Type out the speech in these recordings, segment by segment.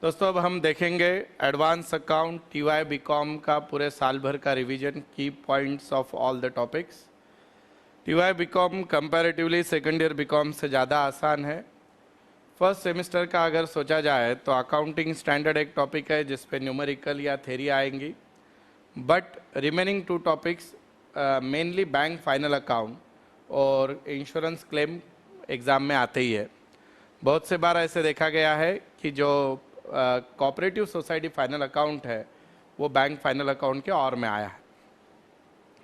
दोस्तों अब हम देखेंगे एडवांस अकाउंट टीवाई बीकॉम का पूरे साल भर का revision, key points of all the topics. TY BCom comparatively second year BCom से ज़्यादा आसान है। फर्स्ट सेमेस्टर का अगर सोचा जाए तो अकाउंटिंग स्टैंडर्ड एक टॉपिक है जिस पे न्यूमेरिकल या थ्योरी आएंगी, but remaining to topics mainly bank final account और इंश्योरेंस क्लेम एग्ज़ाम में आते ही है। बहुत से बार ऐसे देखा गया है कि जो कोऑपरेटिव सोसाइटी फाइनल अकाउंट है वो बैंक फाइनल अकाउंट के और में आया है।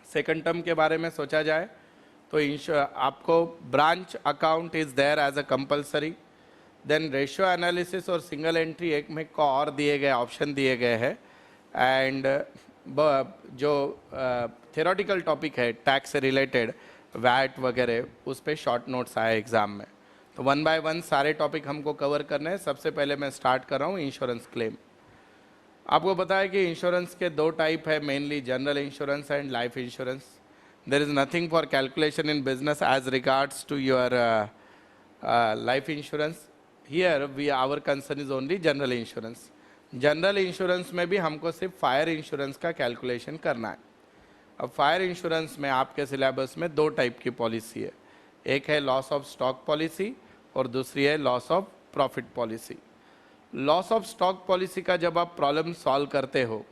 सेकंड टर्म के बारे में सोचा जाए तो आपको branch account is there as a compulsory, then ratio analysis और सिंगल एंट्री एक में को और दिए गए ऑप्शन दिए गए हैं, एंड जो थ्योरेटिकल टॉपिक है टैक्स से रिलेटेड वैट वगैरह उस पर शॉर्ट नोट्स आए एग्ज़ाम में। तो वन बाय वन सारे टॉपिक हमको कवर करने हैं। सबसे पहले मैं स्टार्ट कर रहा हूँ इंश्योरेंस क्लेम। आपको पता है कि इंश्योरेंस के दो टाइप है, mainly general insurance and life insurance. There is nothing for calculation in business as regards to your life insurance. Here we our concern is only general insurance. General insurance में भी हमको सिर्फ fire insurance का calculation करना है। अब fire insurance में आपके सिलेबस में दो टाइप की पॉलिसी है, एक है लॉस ऑफ स्टॉक पॉलिसी और दूसरी है loss of profit policy. Loss of stock policy का जब आप प्रॉब्लम सॉल्व करते हो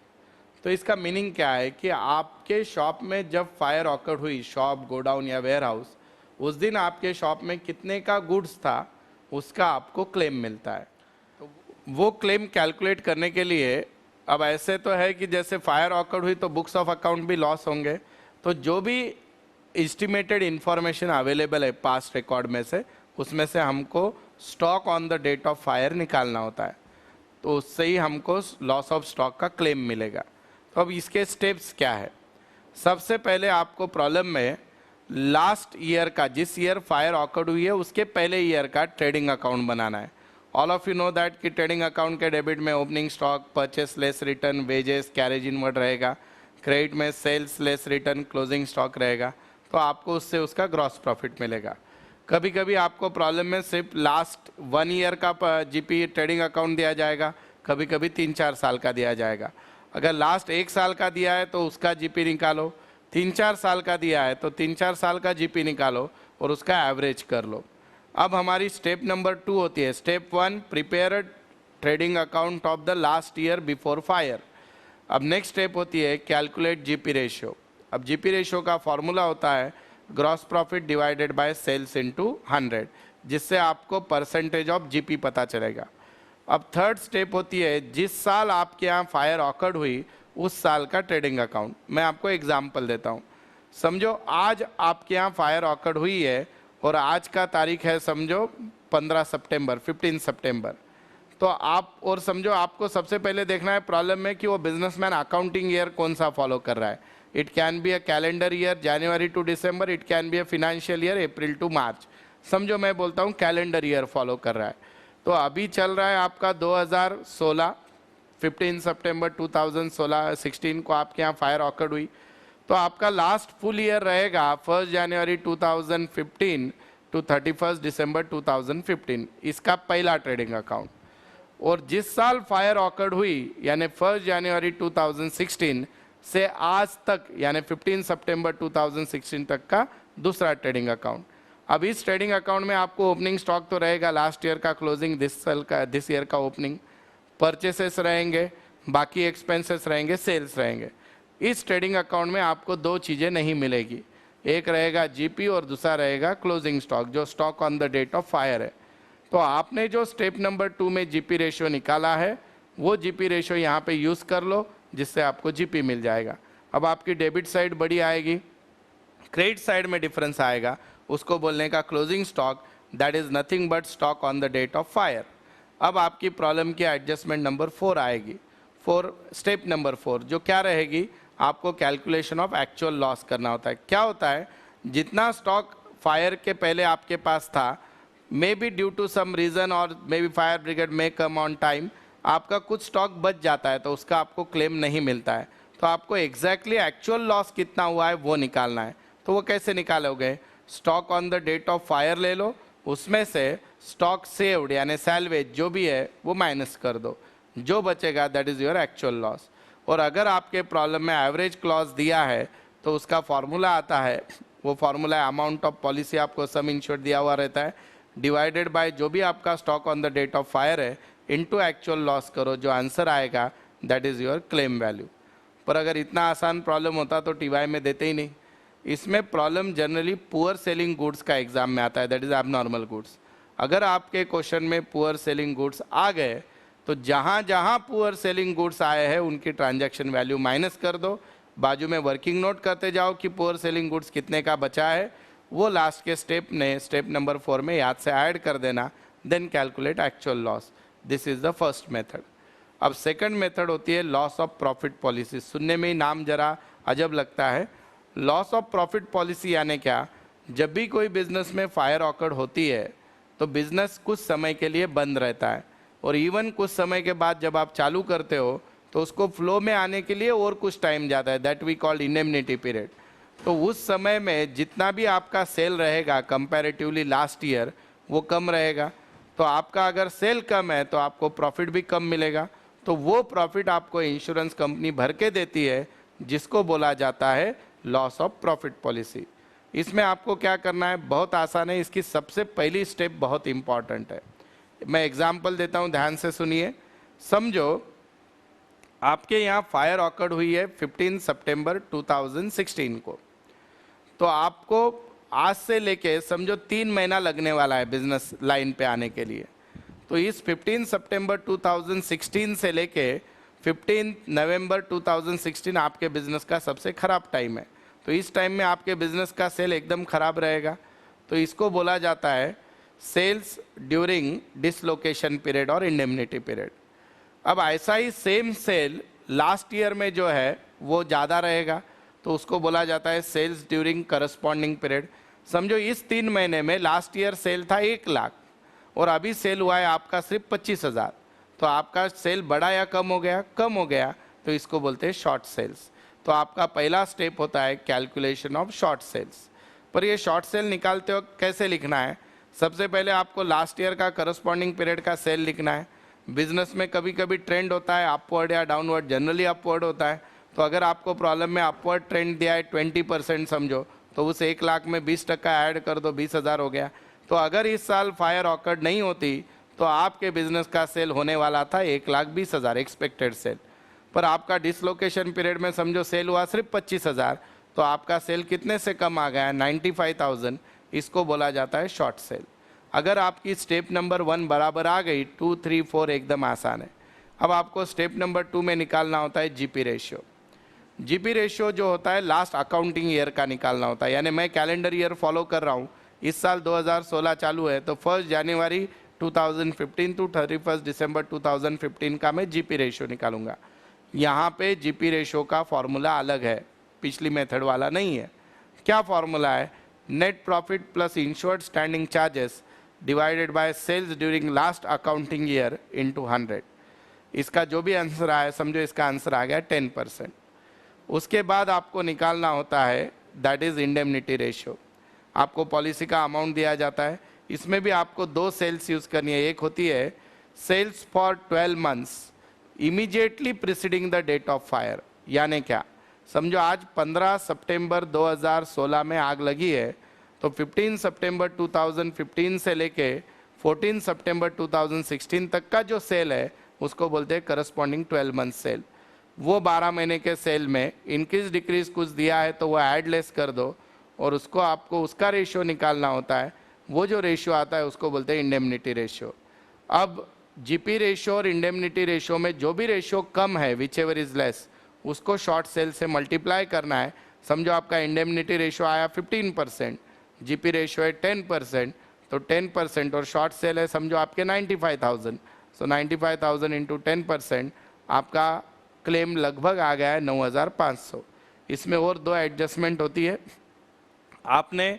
तो इसका मीनिंग क्या है कि आपके शॉप में जब फायर ऑकर हुई, शॉप, गोडाउन या वेयर हाउस, उस दिन आपके शॉप में कितने का गुड्स था उसका आपको क्लेम मिलता है। तो वो क्लेम कैलकुलेट करने के लिए अब ऐसे तो है कि जैसे फायर ऑकर हुई तो बुक्स ऑफ अकाउंट भी लॉस होंगे, तो जो भी एस्टिमेटेड इन्फॉर्मेशन अवेलेबल है पास्ट रिकॉर्ड में से, उसमें से हमको stock on the date of fire निकालना होता है, तो उससे ही हमको लॉस ऑफ स्टॉक का क्लेम मिलेगा। तो अब इसके स्टेप्स क्या है? सबसे पहले आपको प्रॉब्लम में लास्ट ईयर का, जिस ईयर फायर ऑकर्ड हुई है उसके पहले ईयर का ट्रेडिंग अकाउंट बनाना है। All of you know that कि ट्रेडिंग अकाउंट के डेबिट में opening stock, purchase less return, wages, carriage inward रहेगा। क्रेडिट में sales less return, closing stock रहेगा। तो आपको उससे उसका ग्रॉस प्रॉफिट मिलेगा। कभी कभी आपको प्रॉब्लम में सिर्फ लास्ट 1 ईयर का जीपी ट्रेडिंग अकाउंट दिया जाएगा, कभी कभी 3-4 साल का दिया जाएगा। अगर लास्ट 1 साल का दिया है तो उसका जीपी निकालो, 3-4 साल का दिया है तो 3-4 साल का जीपी निकालो और उसका एवरेज कर लो। अब हमारी स्टेप नंबर 2 होती है, step 1 prepare trading account of the last year before fire. अब नेक्स्ट स्टेप होती है कैलकुलेट जीपी रेशियो। अब जीपी रेशियो का फॉर्मूला होता है gross profit divided by sales into 100, जिससे आपको परसेंटेज ऑफ जीपी पता चलेगा। अब थर्ड स्टेप होती है जिस साल आपके यहाँ फायर ऑकर्ड हुई उस साल का ट्रेडिंग अकाउंट। मैं आपको एग्जांपल देता हूँ। समझो आज आपके यहाँ फायर ऑकर्ड हुई है और आज का तारीख है समझो 15 सितंबर, 15 सितंबर। तो आप और समझो आपको सबसे पहले देखना है प्रॉब्लम में कि वो बिजनेसमैन अकाउंटिंग ईयर कौन सा फॉलो कर रहा है। It can be a calendar year January to December, it can be a financial year April to March. समझो मैं बोलता हूँ कैलेंडर ईयर फॉलो कर रहा है, तो अभी चल रहा है आपका 2016, 15 सितंबर 2016 को आपके यहाँ फायर ऑकर्ड हुई, तो आपका लास्ट फुल ईयर रहेगा 1 जनवरी 2015 टू 31 दिसंबर 2015, इसका पहला ट्रेडिंग अकाउंट। और जिस साल फायर ऑकर्ड हुई यानी 1 जनवरी 2016 से आज तक यानी 15 सितंबर 2016 तक का दूसरा ट्रेडिंग अकाउंट। अब इस ट्रेडिंग अकाउंट में आपको ओपनिंग स्टॉक तो रहेगा लास्ट ईयर का, क्लोजिंग दिस ईयर का ओपनिंग, परचेसेस रहेंगे, बाकी एक्सपेंसेस रहेंगे, सेल्स रहेंगे। इस ट्रेडिंग अकाउंट में आपको दो चीज़ें नहीं मिलेगी, एक रहेगा जीपी और दूसरा रहेगा क्लोजिंग स्टॉक, जो stock on the date of fire है। तो आपने जो स्टेप नंबर 2 में जीपी रेशियो निकाला है वो जीपी रेशियो यहाँ पे यूज़ कर लो, जिससे आपको जीपी मिल जाएगा। अब आपकी डेबिट साइड बड़ी आएगी, क्रेडिट साइड में डिफरेंस आएगा, उसको बोलने का closing stock, that is nothing but stock on the date of fire. अब आपकी प्रॉब्लम की एडजस्टमेंट नंबर 4 आएगी। स्टेप नंबर 4 जो क्या रहेगी, आपको कैलकुलेशन ऑफ एक्चुअल लॉस करना होता है। क्या होता है, जितना स्टॉक फायर के पहले आपके पास था, may be due to some reason और may be fire brigade may come on time, आपका कुछ स्टॉक बच जाता है तो उसका आपको क्लेम नहीं मिलता है। तो आपको एग्जैक्टली एक्चुअल लॉस कितना हुआ है वो निकालना है। तो वो कैसे निकालोगे, stock on the date of fire ले लो, उसमें से स्टॉक सेव्ड यानी सैल्वेज जो भी है वो माइनस कर दो, जो बचेगा that is your actual loss. और अगर आपके प्रॉब्लम में एवरेज क्लॉज दिया है तो उसका फॉर्मूला आता है, वो फॉर्मूला है अमाउंट ऑफ पॉलिसी, आपको सम इंश्योर्ड दिया हुआ रहता है, डिवाइडेड बाय जो भी आपका stock on the date of fire है इनटू एक्चुअल लॉस करो, जो आंसर आएगा that is your claim value. पर अगर इतना आसान प्रॉब्लम होता तो टीवाई में देते ही नहीं। इसमें problem generally poor selling goods का एग्जाम में आता है, दैट इज़ एबनॉर्मल गुड्स। अगर आपके क्वेश्चन में पुअर सेलिंग गुड्स आ गए तो जहाँ जहाँ पुअर सेलिंग गुड्स आए हैं उनकी ट्रांजैक्शन वैल्यू माइनस कर दो, बाजू में वर्किंग नोट करते जाओ कि पुअर सेलिंग गुड्स कितने का बचा है, वो लास्ट के स्टेप नंबर 4 में याद से ऐड कर देना, then calculate actual loss. This is the first method. अब सेकंड मेथड होती है लॉस ऑफ प्रॉफिट पॉलिसी। सुनने में ही नाम जरा अजब लगता है। लॉस ऑफ प्रॉफिट पॉलिसी यानी क्या? जब भी कोई बिजनेस में फायर ऑकर्ड होती है तो बिजनेस कुछ समय के लिए बंद रहता है, और इवन कुछ समय के बाद जब आप चालू करते हो तो उसको फ्लो में आने के लिए और कुछ टाइम जाता है, that we called indemnity period. तो उस समय में जितना भी आपका सेल रहेगा कंपैरेटिवली लास्ट ईयर वो कम रहेगा, तो आपका अगर सेल कम है तो आपको प्रॉफिट भी कम मिलेगा, तो वो प्रॉफिट आपको इंश्योरेंस कंपनी भर के देती है, जिसको बोला जाता है लॉस ऑफ प्रॉफिट पॉलिसी। इसमें आपको क्या करना है, बहुत आसान है। इसकी सबसे पहली स्टेप बहुत इंपॉर्टेंट है। मैं एग्जाम्पल देता हूँ, ध्यान से सुनिए। समझो आपके यहाँ फायर ऑकर्ड हुई है 15 सितंबर 2016 को, तो आपको आज से लेके समझो 3 महीना लगने वाला है बिजनेस लाइन पे आने के लिए। तो इस 15 सितंबर 2016 से लेके 15 नवंबर 2016 आपके बिजनेस का सबसे खराब टाइम है। तो इस टाइम में आपके बिजनेस का सेल एकदम खराब रहेगा, तो इसको बोला जाता है सेल्स ड्यूरिंग डिसलोकेशन पीरियड और इंडेमनिटी पीरियड। अब ऐसा ही सेम सेल लास्ट ईयर में जो है वो ज़्यादा रहेगा, तो उसको बोला जाता है सेल्स ड्यूरिंग करस्पॉन्डिंग पीरियड। समझो इस 3 महीने में लास्ट ईयर सेल था 1 लाख और अभी सेल हुआ है आपका सिर्फ 25,000, तो आपका सेल बढ़ा या कम हो गया? कम हो गया, तो इसको बोलते हैं शॉर्ट सेल्स। तो आपका पहला स्टेप होता है कैलकुलेशन ऑफ शॉर्ट सेल्स। पर ये शॉर्ट सेल निकालते वक्त कैसे लिखना है? सबसे पहले आपको लास्ट ईयर का करस्पॉन्डिंग पीरियड का सेल लिखना है। बिजनेस में कभी कभी ट्रेंड होता है अपवर्ड या डाउनवर्ड, जनरली अपवर्ड होता है, तो अगर आपको प्रॉब्लम में अपवर्ड ट्रेंड दिया है 20% समझो, तो उस 1 लाख में 20% ऐड कर दो, 20,000 हो गया। तो अगर इस साल फायर ऑकर्ड नहीं होती तो आपके बिजनेस का सेल होने वाला था 1,20,000 एक्सपेक्टेड सेल, पर आपका डिसलोकेशन पीरियड में समझो सेल हुआ सिर्फ 25,000, तो आपका सेल कितने से कम आ गया? 95,000। इसको बोला जाता है शॉर्ट सेल। अगर आपकी स्टेप नंबर 1 बराबर आ गई, 2, 3, 4 एकदम आसान है। अब आपको स्टेप नंबर 2 में निकालना होता है जीपी रेशियो। जीपी रेशियो जो होता है लास्ट अकाउंटिंग ईयर का निकालना होता है, यानी मैं कैलेंडर ईयर फॉलो कर रहा हूँ, इस साल 2016 चालू है, तो 1 जनवरी 2015 टू 31 दिसंबर 2015 का मैं जीपी रेशियो निकालूंगा। यहाँ पे जीपी रेशियो का फॉर्मूला अलग है, पिछली मेथड वाला नहीं है। क्या फॉर्मूला है? Net profit plus insured standing charges divided by sales during last accounting year into 100। इसका जो भी आंसर आया, समझो इसका आंसर आ गया 10%। उसके बाद आपको निकालना होता है दैट इज इंडेमनिटी रेशियो। आपको पॉलिसी का अमाउंट दिया जाता है, इसमें भी आपको 2 सेल्स यूज करनी है। एक होती है sales for 12 months immediately preceding the date of fire, यानी क्या? समझो आज 15 सितंबर 2016 में आग लगी है, तो 15 सितंबर 2015 से लेके 14 सितंबर 2016 तक का जो सेल है उसको बोलते हैं करस्पॉन्डिंग 12 मंथ सेल। वो 12 महीने के सेल में इंक्रीज डिक्रीज कुछ दिया है तो वो ऐड लेस कर दो, और उसको आपको उसका रेशियो निकालना होता है। वो जो रेशियो आता है उसको बोलते हैं इंडेमनिटी रेशियो। अब जीपी रेशियो और इंडेमनिटी रेशियो में जो भी रेशियो कम है, विच एवर इज लेस, उसको शॉर्ट सेल से मल्टीप्लाई करना है। समझो आपका इंडेमनिटी रेशियो आया 15%, जीपी रेशियो है 10%, तो 10% और शॉर्ट सेल है समझो आपके 95,000, सो 95,000 इंटू 10% आपका क्लेम लगभग आ गया है 9,500। इसमें और 2 एडजस्टमेंट होती है। आपने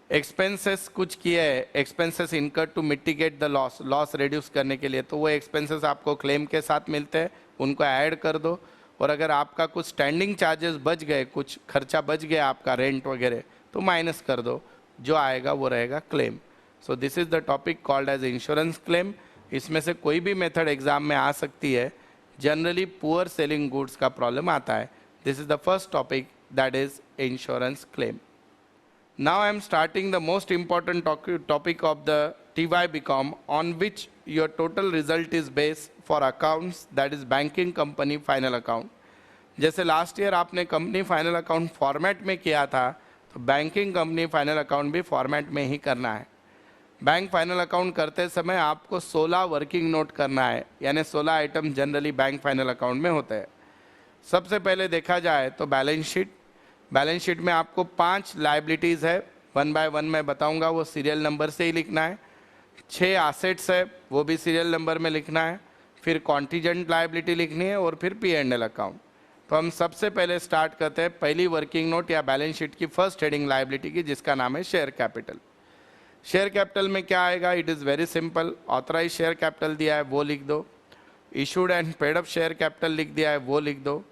एक्सपेंसेस कुछ किए हैं, expenses incur to mitigate the loss reduce करने के लिए, तो वो एक्सपेंसेस आपको क्लेम के साथ मिलते हैं, उनको ऐड कर दो। और अगर आपका कुछ स्टैंडिंग चार्जेस बच गए, कुछ खर्चा बच गया आपका रेंट वगैरह, तो माइनस कर दो, जो आएगा वो रहेगा claim. So this is the topic called as insurance claim. इसमें से कोई भी मेथड एग्जाम में आ सकती है। जनरली पुअर सेलिंग गुड्स का प्रॉब्लम आता है। This is the first topic, that is insurance claim. Now I am starting the most important topic of the TY BCom, on which your total result is based for accounts, that is banking company final account. जैसे last year आपने company final account format में किया था, तो banking company final account भी format में ही करना है। बैंक फाइनल अकाउंट करते समय आपको 16 वर्किंग नोट करना है, यानी 16 item generally bank final account में होते हैं। सबसे पहले देखा जाए तो बैलेंस शीट। बैलेंस शीट में आपको 5 लाइबिलिटीज़ है, 1 बाय 1 मैं बताऊंगा, वो सीरियल नंबर से ही लिखना है। 6 एसेट्स है, वो भी सीरियल नंबर में लिखना है। फिर कॉन्टीजेंट लाइबिलिटी लिखनी है और फिर P&L अकाउंट। तो हम सबसे पहले स्टार्ट करते हैं पहली वर्किंग नोट या बैलेंस शीट की फर्स्ट हेडिंग लाइबिलिटी की, जिसका नाम है शेयर कैपिटल। शेयर कैपिटल में क्या आएगा? It is very simple. Authorise share capital दिया है वो लिख दो, issued and paid up share capital लिख दिया है वो लिख दो।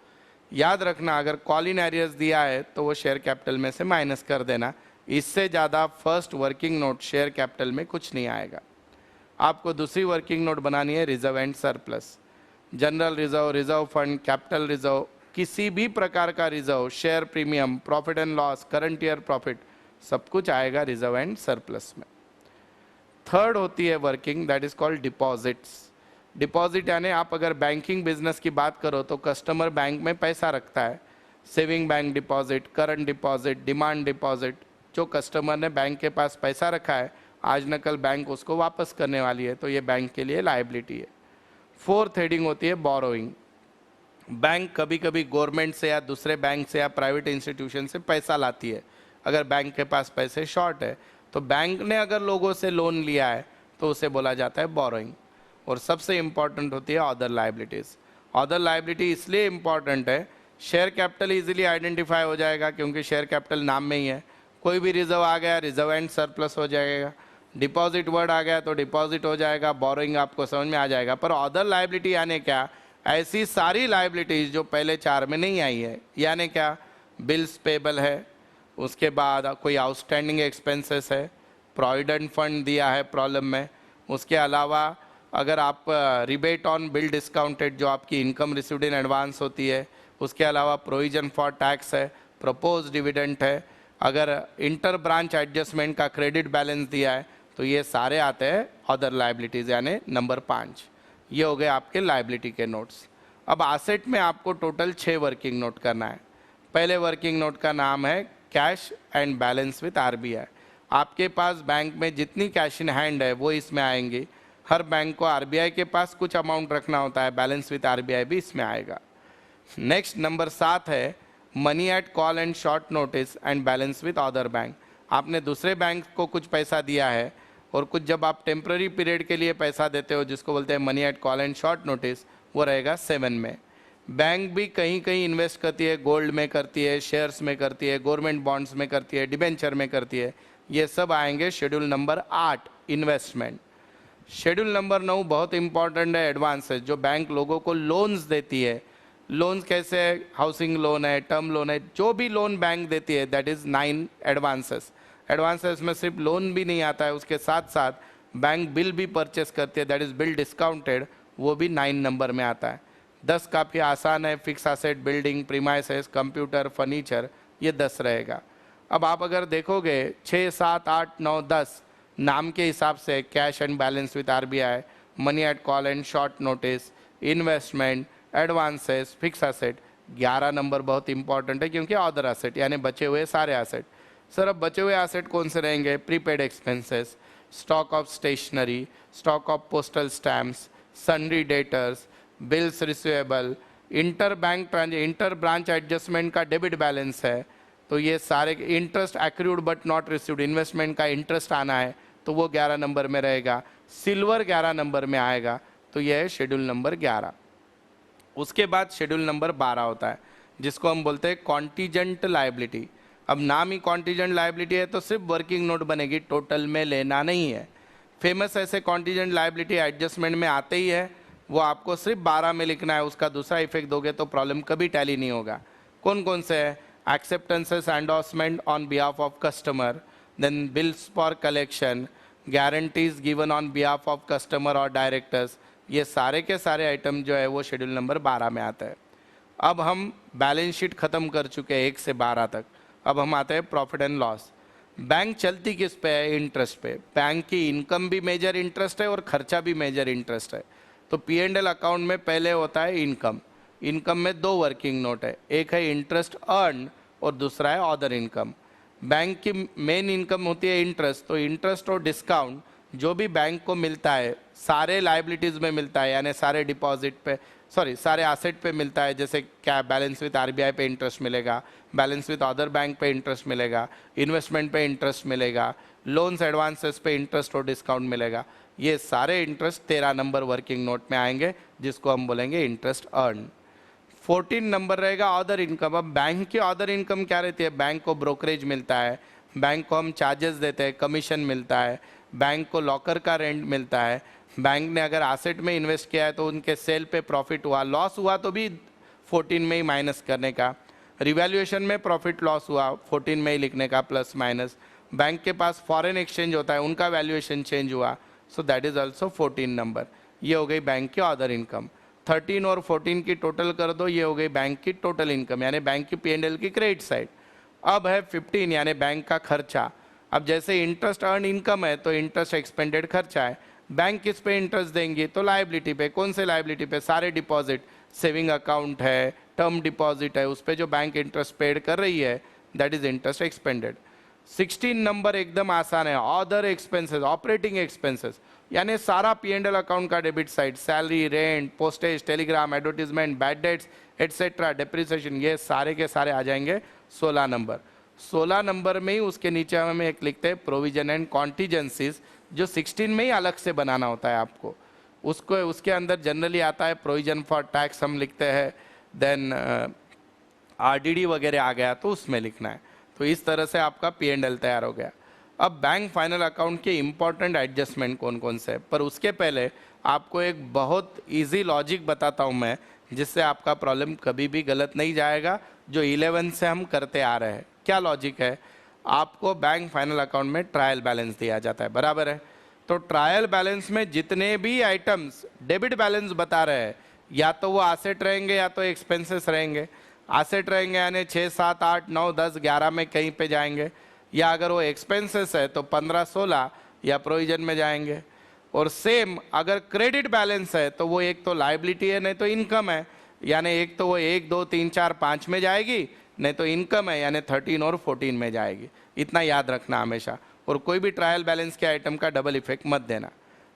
याद रखना, अगर कॉल इन एरियर्स दिया है तो वो शेयर कैपिटल में से माइनस कर देना। इससे ज़्यादा first working note share capital में कुछ नहीं आएगा। आपको दूसरी वर्किंग नोट बनानी है reserve and surplus. General reserve, reserve fund, capital reserve, किसी भी प्रकार का reserve, share premium, profit and loss, current year profit, सब कुछ आएगा रिजर्व एंड सरप्लस में। थर्ड होती है working, that is called deposits. Deposit यानी आप अगर बैंकिंग बिजनेस की बात करो तो कस्टमर बैंक में पैसा रखता है। Saving bank deposit, current deposit, demand deposit. जो कस्टमर ने बैंक के पास पैसा रखा है, आज न कल बैंक उसको वापस करने वाली है, तो ये बैंक के लिए लायबिलिटी है। फोर्थ हेडिंग होती है बोरोइंग। बैंक कभी कभी गवर्नमेंट से या दूसरे बैंक से या प्राइवेट इंस्टीट्यूशन से पैसा लाती है। अगर बैंक के पास पैसे शॉर्ट है तो बैंक ने अगर लोगों से लोन लिया है तो उसे बोला जाता है बोरोइंग। और सबसे इंपॉर्टेंट होती है अदर लाइबिलिटीज़। अदर लाइबिलिटी इसलिए इंपॉर्टेंट है, शेयर कैपिटल इजीली आइडेंटिफाई हो जाएगा क्योंकि शेयर कैपिटल नाम में ही है। कोई भी रिजर्व आ गया, रिजर्व एंड सरप्लस हो जाएगा। डिपॉजिट वर्ड आ गया तो डिपॉजिट हो जाएगा, बोरोइंग आपको समझ में आ जाएगा। पर अदर लाइबिलिटी यानी क्या? ऐसी सारी लाइबिलिटीज़ जो पहले 4 में नहीं आई है। यानी क्या? बिल्स पेबल है, उसके बाद कोई आउटस्टैंडिंग एक्सपेंसेस है, प्रोविडेंट फंड दिया है प्रॉब्लम में, उसके अलावा अगर आप रिबेट ऑन बिल डिस्काउंटेड जो आपकी इनकम रिसीव्ड इन एडवांस होती है, उसके अलावा प्रोविजन फॉर टैक्स है, प्रपोज डिविडेंड है, अगर इंटर ब्रांच एडजस्टमेंट का क्रेडिट बैलेंस दिया है, तो ये सारे आते हैं अदर लाइबिलिटीज़ यानी नंबर 5। ये हो गए आपके लाइबिलिटी के नोट्स। अब एसेट में आपको टोटल 6 वर्किंग नोट करना है। पहले वर्किंग नोट का नाम है cash and balance with RBI। आपके पास बैंक में जितनी कैश इन हैंड है वो इसमें आएंगी। हर बैंक को RBI के पास कुछ अमाउंट रखना होता है, बैलेंस विथ RBI भी इसमें आएगा। नेक्स्ट नंबर 7 है money at call and short notice and balance with other bank. आपने दूसरे बैंक को कुछ पैसा दिया है और कुछ जब आप टेम्पररी पीरियड के लिए पैसा देते हो जिसको बोलते हैं money at call and short notice, वो रहेगा 7 में। बैंक भी कहीं कहीं इन्वेस्ट करती है, गोल्ड में करती है, शेयर्स में करती है, गवर्नमेंट बॉन्ड्स में करती है, डिबेंचर में करती है। ये सब आएंगे schedule number 8 investment. Schedule number 9 बहुत इंपॉर्टेंट है, एडवांसेस, जो बैंक लोगों को लोन्स देती है। लोन्स कैसे है? हाउसिंग लोन है, टर्म लोन है, जो भी लोन बैंक देती है, दैट इज़ 9 एडवांसेस। एडवांसेस में सिर्फ लोन भी नहीं आता है, उसके साथ साथ बैंक बिल भी परचेस करती है, दैट इज़ बिल डिस्काउंटेड, वो भी 9 नंबर में आता है। 10 काफ़ी आसान है, fix asset, building, premises, computer, furniture, ये 10 रहेगा। अब आप अगर देखोगे 6, 7, 8, 9, 10 नाम के हिसाब से cash and balance with RBI, money at call and short notice, investment, advances, fix asset. 11 number बहुत इंपॉर्टेंट है क्योंकि अदर एसेट यानी बचे हुए सारे एसेट। सर अब बचे हुए एसेट कौन से रहेंगे? Prepaid expenses, stock of stationery, stock of postal stamps, sundry debtors, bills receivable, inter branch adjustment का डेबिट बैलेंस है, तो ये सारे interest accrued but not received, investment का इंटरेस्ट आना है तो वो 11 नंबर में रहेगा। सिल्वर 11 नंबर में आएगा, तो यह है शेड्यूल नंबर 11। उसके बाद शेड्यूल नंबर 12 होता है जिसको हम बोलते हैं कॉन्टीजेंट लायबिलिटी। अब नाम ही कॉन्टीजेंट लायबिलिटी है तो सिर्फ वर्किंग नोट बनेगी, टोटल में लेना नहीं है। फेमस ऐसे कॉन्टीजेंट लायबिलिटी एडजस्टमेंट में आते ही है, वो आपको सिर्फ 12 में लिखना है, उसका दूसरा इफेक्ट दोगे तो प्रॉब्लम कभी टैली नहीं होगा। कौन कौन से है? acceptances endorsement on behalf of customer, then bills for collection, guarantees given on behalf of customer और डायरेक्टर्स, ये सारे के सारे आइटम जो है वो शेड्यूल नंबर 12 में आता है। अब हम बैलेंस शीट खत्म कर चुके हैं 1 से 12 तक। अब हम आते हैं प्रॉफिट एंड लॉस। बैंक चलती किस पे है? इंटरेस्ट पे। बैंक की इनकम भी मेजर इंटरेस्ट है और खर्चा भी मेजर इंटरेस्ट है। तो P&L अकाउंट में पहले होता है इनकम। इनकम में दो वर्किंग नोट है, एक है इंटरेस्ट अर्न और दूसरा है अदर इनकम। बैंक की मेन इनकम होती है इंटरेस्ट, तो इंटरेस्ट और डिस्काउंट जो भी बैंक को मिलता है सारे लाइबिलिटीज में मिलता है, यानी सारे डिपॉजिट पे, सारे एसेट पे मिलता है। जैसे क्या बैलेंस विद RBI पे इंटरेस्ट मिलेगा, बैलेंस विद अदर बैंक पे इंटरेस्ट मिलेगा, इन्वेस्टमेंट पे इंटरेस्ट मिलेगा, लोन्स एडवांसेस पे इंटरेस्ट और डिस्काउंट मिलेगा। ये सारे इंटरेस्ट 13 नंबर वर्किंग नोट में आएंगे, जिसको हम बोलेंगे इंटरेस्ट अर्न। 14 नंबर रहेगा अदर इनकम। अब बैंक की अदर इनकम क्या रहती है? बैंक को ब्रोकरेज मिलता है, बैंक को हम चार्जेस देते हैं, कमीशन मिलता है, बैंक को लॉकर का रेंट मिलता है, बैंक ने अगर एसेट में इन्वेस्ट किया है तो उनके सेल पे प्रॉफिट हुआ, लॉस हुआ तो भी 14 में ही माइनस करने का, रिवैल्यूएशन में प्रॉफिट लॉस हुआ 14 में ही लिखने का, प्लस माइनस। बैंक के पास फॉरेन एक्सचेंज होता है, उनका वैल्यूएशन चेंज हुआ, so that is also 14 number. ये हो गई बैंक की अदर इनकम। 13 और 14 की टोटल कर दो, ये हो गई बैंक की टोटल इनकम, यानी बैंक की P&L की क्रेडिट साइड। अब है 15, यानी बैंक का खर्चा। अब जैसे इंटरेस्ट अर्न इनकम है तो इंटरेस्ट एक्सपेंडेड खर्चा है। बैंक किस पे इंटरेस्ट देंगी? तो लायबिलिटी पे। कौन से लायबिलिटी पे? सारे डिपॉजिट, सेविंग अकाउंट है, टर्म डिपॉजिट है, उस पर जो बैंक इंटरेस्ट पेड कर रही है, that is interest expanded. 16 number एकदम आसान है, अदर एक्सपेंसेस, ऑपरेटिंग एक्सपेंसेस, यानी सारा P&L अकाउंट का debit side, salary, rent, postage, Telegram, advertisement, bad debts etcetera, depreciation, ये सारे के सारे आ जाएंगे 16 नंबर। 16 नंबर में ही उसके नीचे हमें एक लिखते हैं प्रोविजन एंड कॉन्टीजेंसीज, जो 16 में ही अलग से बनाना होता है आपको। उसको उसके अंदर जनरली आता है प्रोविजन फॉर टैक्स हम लिखते हैं, देन RDD वगैरह आ गया तो उसमें लिखना है। तो इस तरह से आपका P&L तैयार हो गया। अब बैंक फाइनल अकाउंट के इंपॉर्टेंट एडजस्टमेंट कौन कौन से है, पर उसके पहले आपको एक बहुत इजी लॉजिक बताता हूँ मैं, जिससे आपका प्रॉब्लम कभी भी गलत नहीं जाएगा, जो 11 से हम करते आ रहे हैं। क्या लॉजिक है? आपको बैंक फाइनल अकाउंट में ट्रायल बैलेंस दिया जाता है, बराबर है? तो ट्रायल बैलेंस में जितने भी आइटम्स डेबिट बैलेंस बता रहे हैं, या तो वो एसेट रहेंगे या तो एक्सपेंसेस रहेंगे। एसेट रहेंगे यानी 6, 7, 8, 9, 10, 11 में कहीं पे जाएंगे, या अगर वो एक्सपेंसेस है तो 15, 16 या प्रोविजन में जाएंगे। और सेम अगर क्रेडिट बैलेंस है तो वो एक तो लायबिलिटी है नहीं तो इनकम है, यानी एक तो वो 1, 2, 3, 4, 5 में जाएगी, नहीं तो इनकम है यानी 13 और 14 में जाएगी। इतना याद रखना हमेशा, और कोई भी ट्रायल बैलेंस के आइटम का डबल इफेक्ट मत देना।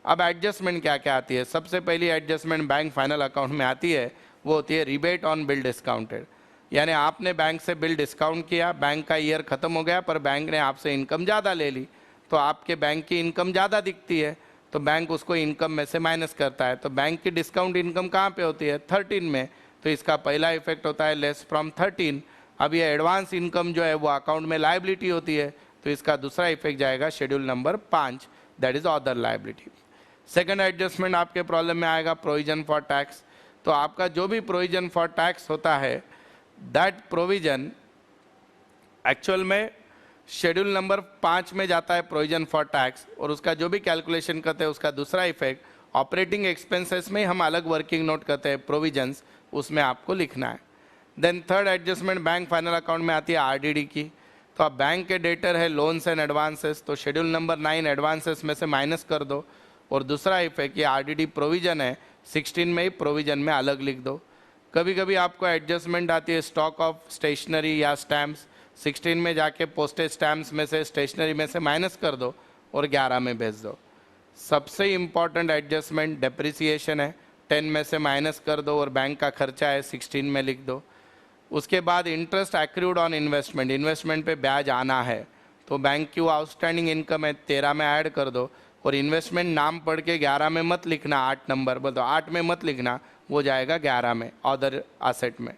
अब एडजस्टमेंट क्या क्या आती है? सबसे पहली एडजस्टमेंट बैंक फाइनल अकाउंट में आती है, वो होती है रिबेट ऑन बिल डिस्काउंटेड। यानी आपने बैंक से बिल डिस्काउंट किया, बैंक का ईयर खत्म हो गया पर बैंक ने आपसे इनकम ज़्यादा ले ली, तो आपके बैंक की इनकम ज़्यादा दिखती है, तो बैंक उसको इनकम में से माइनस करता है। तो बैंक की डिस्काउंट इनकम कहाँ पे होती है? 13 में। तो इसका पहला इफेक्ट होता है लेस फ्रॉम 13। अब ये एडवांस इनकम जो है वो अकाउंट में लायबिलिटी होती है, तो इसका दूसरा इफेक्ट जाएगा schedule number 5, that is other liability. Second adjustment आपके प्रॉब्लम में आएगा प्रोविजन फॉर टैक्स। तो आपका जो भी प्रोविजन फॉर टैक्स होता है, दैट प्रोविजन एक्चुअल में शेड्यूल नंबर 5 में जाता है प्रोविजन फॉर टैक्स, और उसका जो भी कैलकुलेशन करते हैं उसका दूसरा इफेक्ट ऑपरेटिंग एक्सपेंसेस में हम अलग वर्किंग नोट करते हैं प्रोविजंस, उसमें आपको लिखना है। Then third adjustment bank final account में आती है RDD की। तो अब बैंक के डेटर है लोन्स एंड एडवांसेस, तो शेड्यूल नंबर 9 एडवांसेस में से माइनस कर दो, और दूसरा इफेक्ट ये RDD प्रोविजन है 16 में ही प्रोविजन में अलग लिख दो। कभी कभी आपको एडजस्टमेंट आती है स्टॉक ऑफ स्टेशनरी या स्टैम्प्स, 16 में जाके पोस्टेज स्टैम्प्स में से स्टेशनरी में से माइनस कर दो और 11 में भेज दो। सबसे इम्पॉर्टेंट एडजस्टमेंट डेप्रिसिएशन है, 10 में से माइनस कर दो और बैंक का खर्चा है 16 में लिख दो। उसके बाद interest accrued on investment, investment पे ब्याज आना है, तो बैंक की वो आउटस्टैंडिंग इनकम है 13 में ऐड कर दो, और इन्वेस्टमेंट नाम पढ़ के 11 में मत लिखना, 8 नंबर बोल दो, 8 में मत लिखना, वो जाएगा 11 में अदर एसेट में।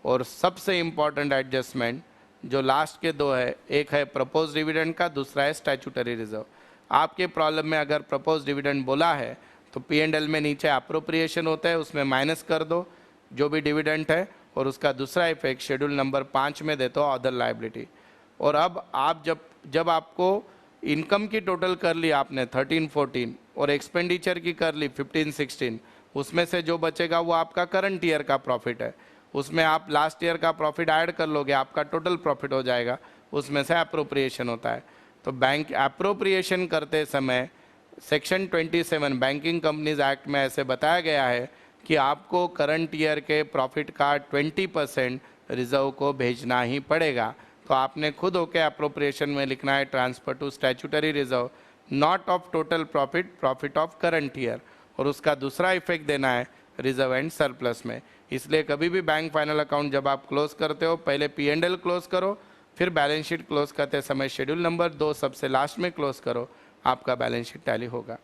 और सबसे इम्पॉर्टेंट एडजस्टमेंट जो लास्ट के दो है, एक है प्रपोज डिविडेंड का, दूसरा है स्टैट्यूटरी रिजर्व। आपके प्रॉब्लम में अगर प्रपोज डिविडेंड बोला है तो P&L में नीचे अप्रोप्रिएशन होता है, उसमें माइनस कर दो जो भी डिविडेंड है, और उसका दूसरा इफेक्ट शेड्यूल नंबर 5 में देते हो अदर लायबिलिटी। और अब आप जब आपको इनकम की टोटल कर ली आपने 13-14 और एक्सपेंडिचर की कर ली 15-16, उसमें से जो बचेगा वो आपका करंट ईयर का प्रॉफिट है, उसमें आप लास्ट ईयर का प्रॉफिट ऐड कर लोगे, आपका टोटल प्रॉफिट हो जाएगा, उसमें से अप्रोप्रिएशन होता है। तो बैंक अप्रोप्रिएशन करते समय सेक्शन 27 बैंकिंग कंपनीज एक्ट में ऐसे बताया गया है कि आपको करंट ईयर के प्रॉफिट का 20% रिजर्व को भेजना ही पड़ेगा। तो आपने खुद होके अप्रोप्रिएशन में लिखना है transfer to statutory reserve not of total profit, profit of current year, और उसका दूसरा इफेक्ट देना है रिजर्व एंड सरप्लस में। इसलिए कभी भी बैंक फाइनल अकाउंट जब आप क्लोज करते हो पहले P&L क्लोज करो, फिर बैलेंस शीट क्लोज करते समय शेड्यूल नंबर 2 सबसे लास्ट में क्लोज करो, आपका बैलेंस शीट टैली होगा।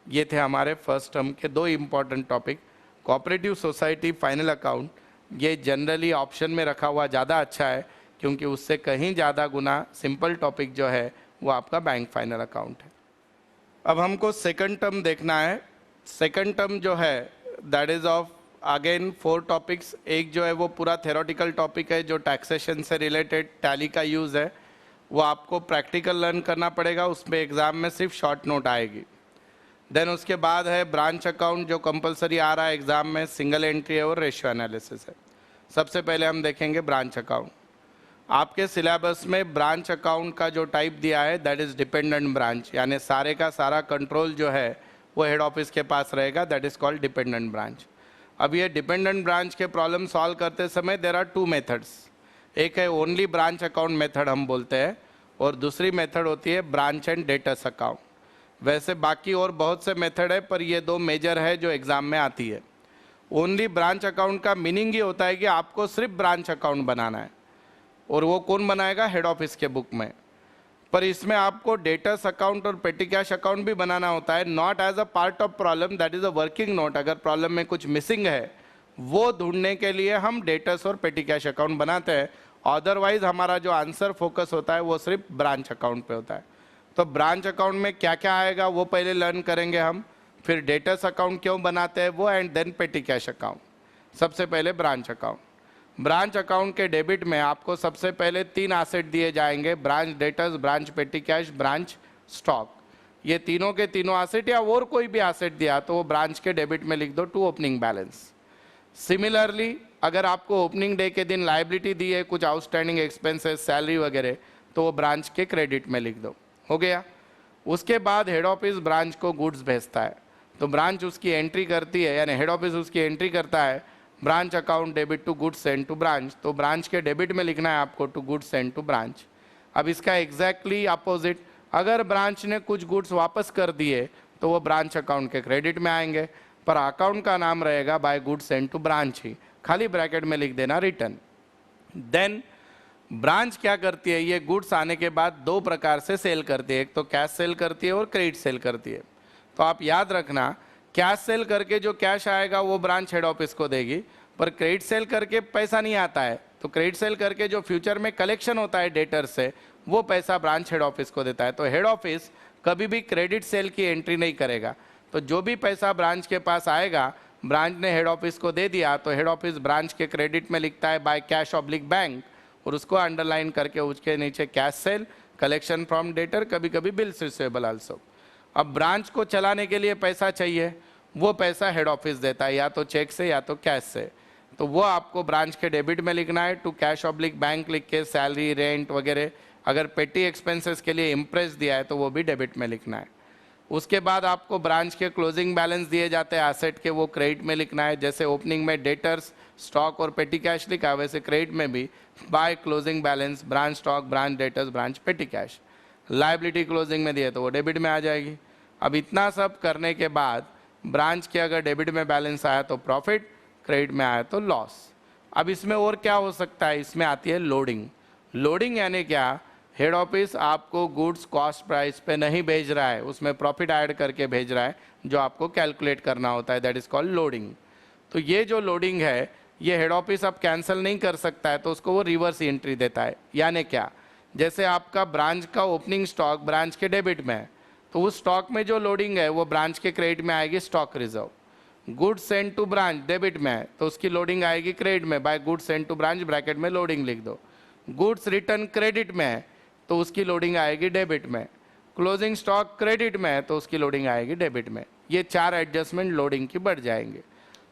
ये थे हमारे फर्स्ट टर्म के 2 important topic. Cooperative society final account ये जनरली ऑप्शन में रखा हुआ ज़्यादा अच्छा है, क्योंकि उससे कहीं ज़्यादा गुना सिंपल टॉपिक जो है वो आपका बैंक फाइनल अकाउंट है। अब हमको सेकंड टर्म देखना है। सेकंड टर्म जो है that is of again 4 topics. एक जो है वो पूरा थेरोटिकल टॉपिक है जो टैक्सेशन से रिलेटेड टैली का यूज़ है, वो आपको प्रैक्टिकल लर्न करना पड़ेगा, उसमें एग्ज़ाम में सिर्फ शॉर्ट नोट आएगी। देन उसके बाद है ब्रांच अकाउंट जो कंपलसरी आ रहा है एग्ज़ाम में, सिंगल एंट्री है और रेशियो एनालिसिस है। सबसे पहले हम देखेंगे ब्रांच अकाउंट। आपके सिलेबस में ब्रांच अकाउंट का जो टाइप दिया है दैट इज़ डिपेंडेंट ब्रांच, यानी सारे का सारा कंट्रोल जो है वो हेड ऑफिस के पास रहेगा, that is called dependent branch. अब ये डिपेंडेंट ब्रांच के प्रॉब्लम सॉल्व करते समय देर आर 2 मेथड्स। एक है ओनली ब्रांच अकाउंट मेथड हम बोलते हैं, और दूसरी मेथड होती है ब्रांच एंड डेटर्स अकाउंट। वैसे बाकी और बहुत से मेथड है, पर ये 2 मेजर है जो एग्ज़ाम में आती है। ओनली ब्रांच अकाउंट का मीनिंग ये होता है कि आपको सिर्फ ब्रांच अकाउंट बनाना है, और वो कौन बनाएगा? हेड ऑफिस के बुक में। पर इसमें आपको डेटर्स अकाउंट और पेटी कैश अकाउंट भी बनाना होता है, not as a part of problem, that is a working note. अगर प्रॉब्लम में कुछ मिसिंग है वो ढूंढने के लिए हम डेटर्स और पेटी कैश अकाउंट बनाते हैं, अदरवाइज हमारा जो आंसर फोकस होता है वो सिर्फ ब्रांच अकाउंट पे होता है। तो ब्रांच अकाउंट में क्या क्या आएगा वो पहले लर्न करेंगे हम, फिर डेटर्स अकाउंट क्यों बनाते हैं वो, and then petty cash account. सबसे पहले ब्रांच अकाउंट। ब्रांच अकाउंट के डेबिट में आपको सबसे पहले 3 एसेट दिए जाएंगे, branch debtors, branch petty cash, branch stock. ये तीनों के तीनों एसेट या और कोई भी एसेट दिया तो वो ब्रांच के डेबिट में लिख दो टू ओपनिंग बैलेंस। सिमिलरली अगर आपको ओपनिंग डे के दिन लाइबिलिटी दी है, कुछ आउटस्टैंडिंग एक्सपेंसेस, सैलरी वगैरह, तो वो ब्रांच के क्रेडिट में लिख दो। हो गया। उसके बाद हेड ऑफिस ब्रांच को गुड्स भेजता है, तो ब्रांच उसकी एंट्री करती है, यानी हेड ऑफिस उसकी एंट्री करता है, branch account debit to goods send to branch, तो ब्रांच के डेबिट में लिखना है आपको to goods send to branch. अब इसका एग्जैक्टली अपोजिट, अगर ब्रांच ने कुछ गुड्स वापस कर दिए तो वो ब्रांच अकाउंट के क्रेडिट में आएंगे, पर अकाउंट का नाम रहेगा by goods send to branch ही, खाली ब्रैकेट में लिख देना रिटर्न। देन ब्रांच क्या करती है, ये गुड्स आने के बाद 2 प्रकार से सेल करती है, एक तो कैश सेल करती है और क्रेडिट सेल करती है। तो आप याद रखना, कैश सेल करके जो कैश आएगा वो ब्रांच हेड ऑफिस को देगी, पर क्रेडिट सेल करके पैसा नहीं आता है, तो क्रेडिट सेल करके जो फ्यूचर में कलेक्शन होता है डेटर से वो पैसा ब्रांच हेड ऑफिस को देता है। तो हेड ऑफिस कभी भी क्रेडिट सेल की एंट्री नहीं करेगा, तो जो भी पैसा ब्रांच के पास आएगा ब्रांच ने हेड ऑफिस को दे दिया, तो हेड ऑफिस ब्रांच के क्रेडिट में लिखता है बाय कैश ऑब्लिक बैंक, और उसको अंडरलाइन करके उसके नीचे cash cell, collection from debtor, कभी कभी बिल्स रिसीवेबल आल्सो। अब ब्रांच को चलाने के लिए पैसा चाहिए, वो पैसा हेड ऑफिस देता है, या तो चेक से या तो कैश से, तो वो आपको ब्रांच के डेबिट में लिखना है टू कैश ऑब्लिक बैंक लिख के, सैलरी, रेंट वगैरह। अगर पेटी एक्सपेंसेस के लिए इम्प्रेस दिया है तो वो भी डेबिट में लिखना है। उसके बाद आपको ब्रांच के क्लोजिंग बैलेंस दिए जाते हैं एसेट के, वो क्रेडिट में लिखना है। जैसे ओपनिंग में डेटर्स, स्टॉक और पेटी कैश लिखा, वैसे क्रेडिट में भी by closing balance branch stock, branch debtors, branch petty cash. Liability closing में दिए तो वो डेबिट में आ जाएगी। अब इतना सब करने के बाद ब्रांच के अगर डेबिट में बैलेंस आया तो प्रॉफिट, क्रेडिट में आया तो लॉस। अब इसमें और क्या हो सकता है, इसमें आती है लोडिंग। लोडिंग यानी क्या, हेड ऑफिस आपको गुड्स कॉस्ट प्राइस पे नहीं भेज रहा है, उसमें प्रॉफिट ऐड करके भेज रहा है जो आपको कैलकुलेट करना होता है, दैट इज कॉल्ड लोडिंग। तो ये जो लोडिंग है ये हेड ऑफिस अब कैंसिल नहीं कर सकता है, तो उसको वो रिवर्स एंट्री देता है। यानी क्या, जैसे आपका ब्रांच का ओपनिंग स्टॉक ब्रांच के डेबिट में है, तो उस स्टॉक में जो लोडिंग है वो ब्रांच के क्रेडिट में आएगी, stock reserve. Goods send to branch debit में है तो उसकी लोडिंग आएगी क्रेडिट में, by goods send to branch bracket में लोडिंग लिख दो। गुड्स रिटर्न क्रेडिट में है तो उसकी लोडिंग आएगी डेबिट में। क्लोजिंग स्टॉक क्रेडिट में है तो उसकी लोडिंग आएगी डेबिट में। ये 4 एडजस्टमेंट लोडिंग की बढ़ जाएंगे।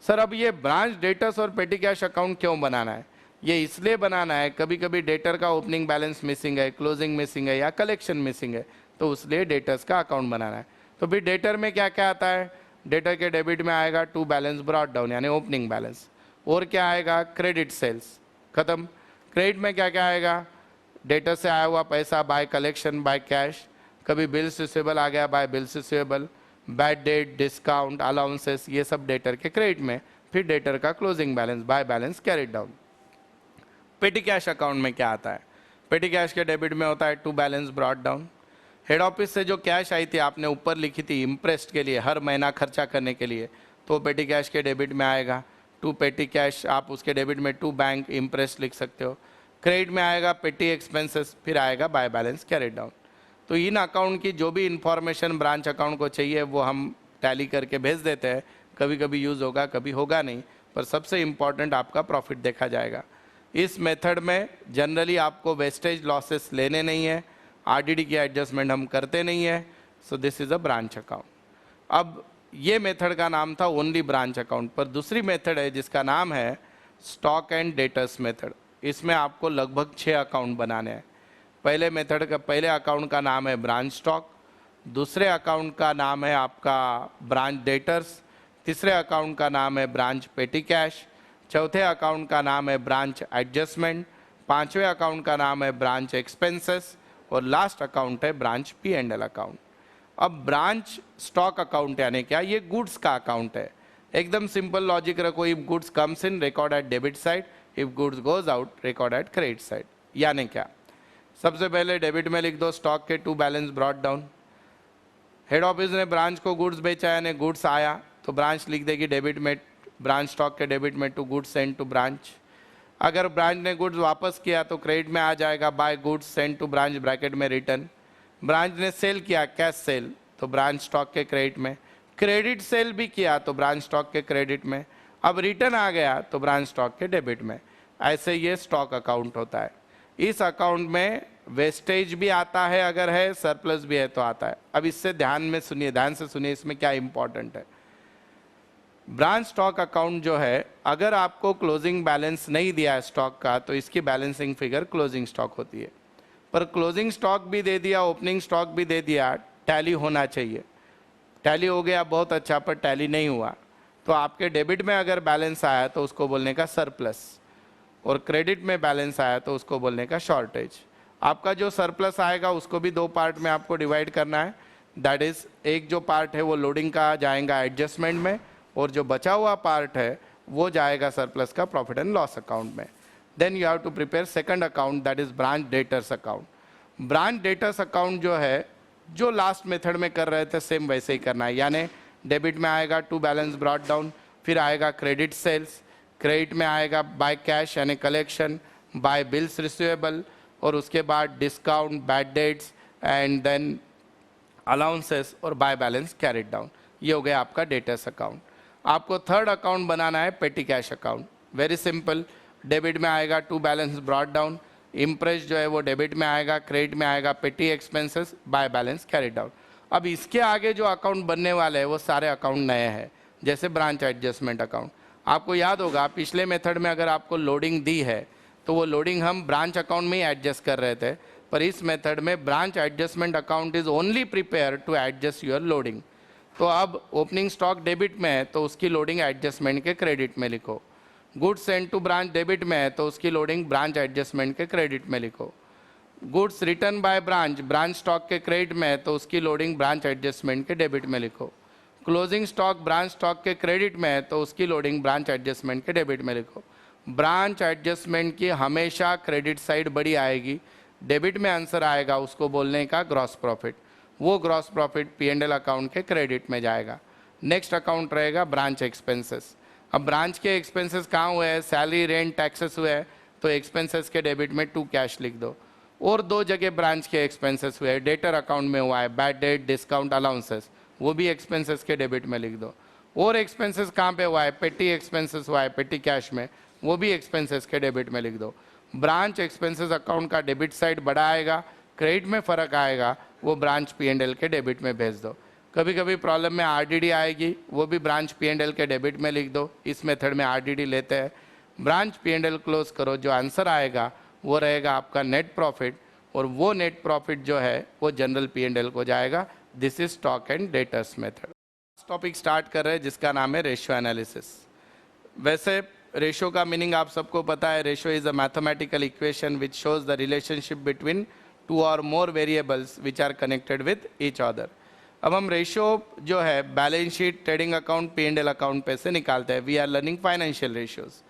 सर अब ये ब्रांच डेटर्स और पेटी कैश अकाउंट क्यों बनाना है? ये इसलिए बनाना है, कभी कभी डेटर का ओपनिंग बैलेंस मिसिंग है, क्लोजिंग मिसिंग है या कलेक्शन मिसिंग है, तो उसलिए डेटर्स का अकाउंट बनाना है। तो फिर डेटर में क्या क्या आता है? डेटर के डेबिट में आएगा टू बैलेंस ब्रॉट डाउन यानी ओपनिंग बैलेंस, और क्या आएगा? क्रेडिट सेल्स, खत्म। क्रेडिट में क्या क्या आएगा? डेटर से आया हुआ पैसा बाय कलेक्शन बाय कैश, कभी बिल्स रिसीवेबल आ गया by bills receivable, bad debt, discount, allowances, ये सब डेटर के क्रेडिट में। फिर डेटर का closing balance by balance carried down. Petty cash account में क्या आता है? पेटी कैश के डेबिट में होता है to balance brought down. Head office से जो कैश आई थी आपने ऊपर लिखी थी इम्प्रेस्ड के लिए, हर महीना खर्चा करने के लिए, तो पेटी कैश के डेबिट में आएगा टू पेटी कैश, आप उसके डेबिट में टू बैंक इम्प्रेस्ड लिख सकते हो। क्रेडिट में आएगा पेटी एक्सपेंसेस, फिर आएगा बाय बैलेंस कैरिड डाउन। तो इन अकाउंट की जो भी इंफॉर्मेशन ब्रांच अकाउंट को चाहिए वो हम टैली करके भेज देते हैं। कभी कभी यूज़ होगा, कभी होगा नहीं, पर सबसे इम्पॉर्टेंट आपका प्रॉफिट देखा जाएगा। इस मेथड में जनरली आपको वेस्टेज लॉसेस लेने नहीं है, आरडीडी की एडजस्टमेंट हम करते नहीं है। So this is a branch account. अब ये मेथड का नाम था ओनली ब्रांच अकाउंट, पर दूसरी मेथड है जिसका नाम है स्टॉक एंड डेटर्स मेथड। इसमें आपको लगभग 6 अकाउंट बनाने हैं। पहले मेथड का पहले अकाउंट का नाम है ब्रांच स्टॉक, दूसरे अकाउंट का नाम है आपका ब्रांच डेटर्स, तीसरे अकाउंट का नाम है ब्रांच पेटी कैश, चौथे अकाउंट का नाम है ब्रांच एडजस्टमेंट, पांचवें अकाउंट का नाम है ब्रांच एक्सपेंसेस, और लास्ट अकाउंट है ब्रांच P&L अकाउंट। अब ब्रांच स्टॉक अकाउंट यानी क्या? ये गुड्स का अकाउंट है। एकदम सिंपल लॉजिक रखो, if goods comes in record eight debit side, if goods goes out record eight credit side. यानी क्या? सबसे पहले डेबिट में लिख दो स्टॉक के to balance brought down. Head office ने ब्रांच को गुड्स बेचा यानी गुड्स आया, तो ब्रांच लिख देगी डेबिट में, ब्रांच स्टॉक के डेबिट में to goods send to branch. अगर ब्रांच ने गुड्स वापस किया तो क्रेडिट में आ जाएगा by goods send to branch bracket में रिटर्न। ब्रांच ने सेल किया कैश सेल, तो ब्रांच स्टॉक के क्रेडिट में। क्रेडिट सेल भी किया तो ब्रांच स्टॉक के क्रेडिट में। अब रिटर्न आ गया तो ब्रांच स्टॉक के डेबिट में। ऐसे ये स्टॉक अकाउंट होता है। इस अकाउंट में वेस्टेज भी आता है, अगर है सरप्लस भी है तो आता है। अब इससे ध्यान से सुनिए इसमें क्या इंपॉर्टेंट है। ब्रांच स्टॉक अकाउंट जो है, अगर आपको क्लोजिंग बैलेंस नहीं दिया है स्टॉक का, तो इसकी बैलेंसिंग फिगर क्लोजिंग स्टॉक होती है। पर क्लोजिंग स्टॉक भी दे दिया, ओपनिंग स्टॉक भी दे दिया, टैली होना चाहिए। टैली हो गया बहुत अच्छा, पर टैली नहीं हुआ तो आपके डेबिट में अगर बैलेंस आया तो उसको बोलने का सरप्लस, और क्रेडिट में बैलेंस आया तो उसको बोलने का शॉर्टेज। आपका जो सरप्लस आएगा उसको भी 2 पार्ट में आपको डिवाइड करना है। दैट इज, एक जो पार्ट है वो लोडिंग का जाएगा एडजस्टमेंट में, और जो बचा हुआ पार्ट है वो जाएगा सरप्लस का प्रॉफिट एंड लॉस अकाउंट में। Then you have to prepare second account, that is branch debtors account. Branch debtors account जो है, जो लास्ट मेथड में कर रहे थे सेम वैसे ही करना है। यानी डेबिट में आएगा टू बैलेंस ब्रॉट डाउन, फिर आएगा क्रेडिट सेल्स, क्रेडिट में आएगा बाय कैश यानी कलेक्शन, बाय बिल्स रिसीवेबल, और उसके बाद discount, bad debts and then allowances, और बाय बैलेंस कैरिड डाउन। ये हो गया आपका डेटर्स अकाउंट। आपको थर्ड अकाउंट बनाना है petty cash account. Very simple, debit में आएगा to balance brought down, imprest जो है वो डेबिट में आएगा, क्रेडिट में आएगा पेटी expenses, bye balance carried down. अब इसके आगे जो अकाउंट बनने वाले हैं वो सारे अकाउंट नए हैं, जैसे ब्रांच एडजस्टमेंट अकाउंट। आपको याद होगा पिछले मेथड में अगर आपको लोडिंग दी है तो वो लोडिंग हम ब्रांच अकाउंट में ही एडजस्ट कर रहे थे, पर इस मेथड में branch adjustment account is only prepare to adjust your loading. तो अब ओपनिंग स्टॉक डेबिट में है तो उसकी लोडिंग एडजस्टमेंट के क्रेडिट में लिखो। Goods send to branch debit में है तो उसकी लोडिंग ब्रांच एडजस्टमेंट के क्रेडिट में लिखो। Goods return by branch branch stock के क्रेडिट में है तो उसकी लोडिंग ब्रांच एडजस्टमेंट के डेबिट में लिखो। क्लोजिंग स्टॉक ब्रांच स्टॉक के क्रेडिट में है तो उसकी लोडिंग ब्रांच एडजस्टमेंट के डेबिट में लिखो। ब्रांच एडजस्टमेंट की हमेशा क्रेडिट साइड बड़ी आएगी, डेबिट में आंसर आएगा उसको बोलने का ग्रॉस प्रॉफिट। वो ग्रॉस प्रॉफिट P&L अकाउंट के क्रेडिट में जाएगा। नेक्स्ट अकाउंट रहेगा ब्रांच एक्सपेंसेस। अब ब्रांच के एक्सपेंसेस कहाँ हुए हैं? सैलरी, रेंट, टैक्सेस हुए हैं तो एक्सपेंसेस के डेबिट में टू कैश लिख दो। और 2 जगह ब्रांच के एक्सपेंसेस हुए हैं, डेटर अकाउंट में हुआ है, बैड डेट, डिस्काउंट, अलाउंसेस, वो भी एक्सपेंसेस के डेबिट में लिख दो। और एक्सपेंसेस कहाँ पे हुआ है? पेटी एक्सपेंसेस हुआ है पेटी कैश में, वो भी एक्सपेंसेस के डेबिट में लिख दो। ब्रांच एक्सपेंसेस अकाउंट का डेबिट साइड बड़ा आएगा, क्रेडिट में फ़र्क आएगा, वो ब्रांच P&L के डेबिट में भेज दो। कभी कभी प्रॉब्लम में आरडीडी आएगी, वो भी ब्रांच P&L के डेबिट में लिख दो। इस मेथड में आरडीडी लेते हैं, ब्रांच P&L क्लोज करो, जो आंसर आएगा वो रहेगा आपका नेट प्रॉफिट, और वो नेट प्रॉफिट जो है वो जनरल P&L को जाएगा। This is stock and debtors method. Topic start कर रहे हैं जिसका नाम है रेशियो एनालिसिस। वैसे रेशियो का मीनिंग आप सबको पता है। Ratio is a mathematical equation which shows the relationship between two or more variables which are connected with each other. अब हम रेशियो जो है balance sheet, trading account, P&L account पे से निकालते हैं। We are learning financial ratios.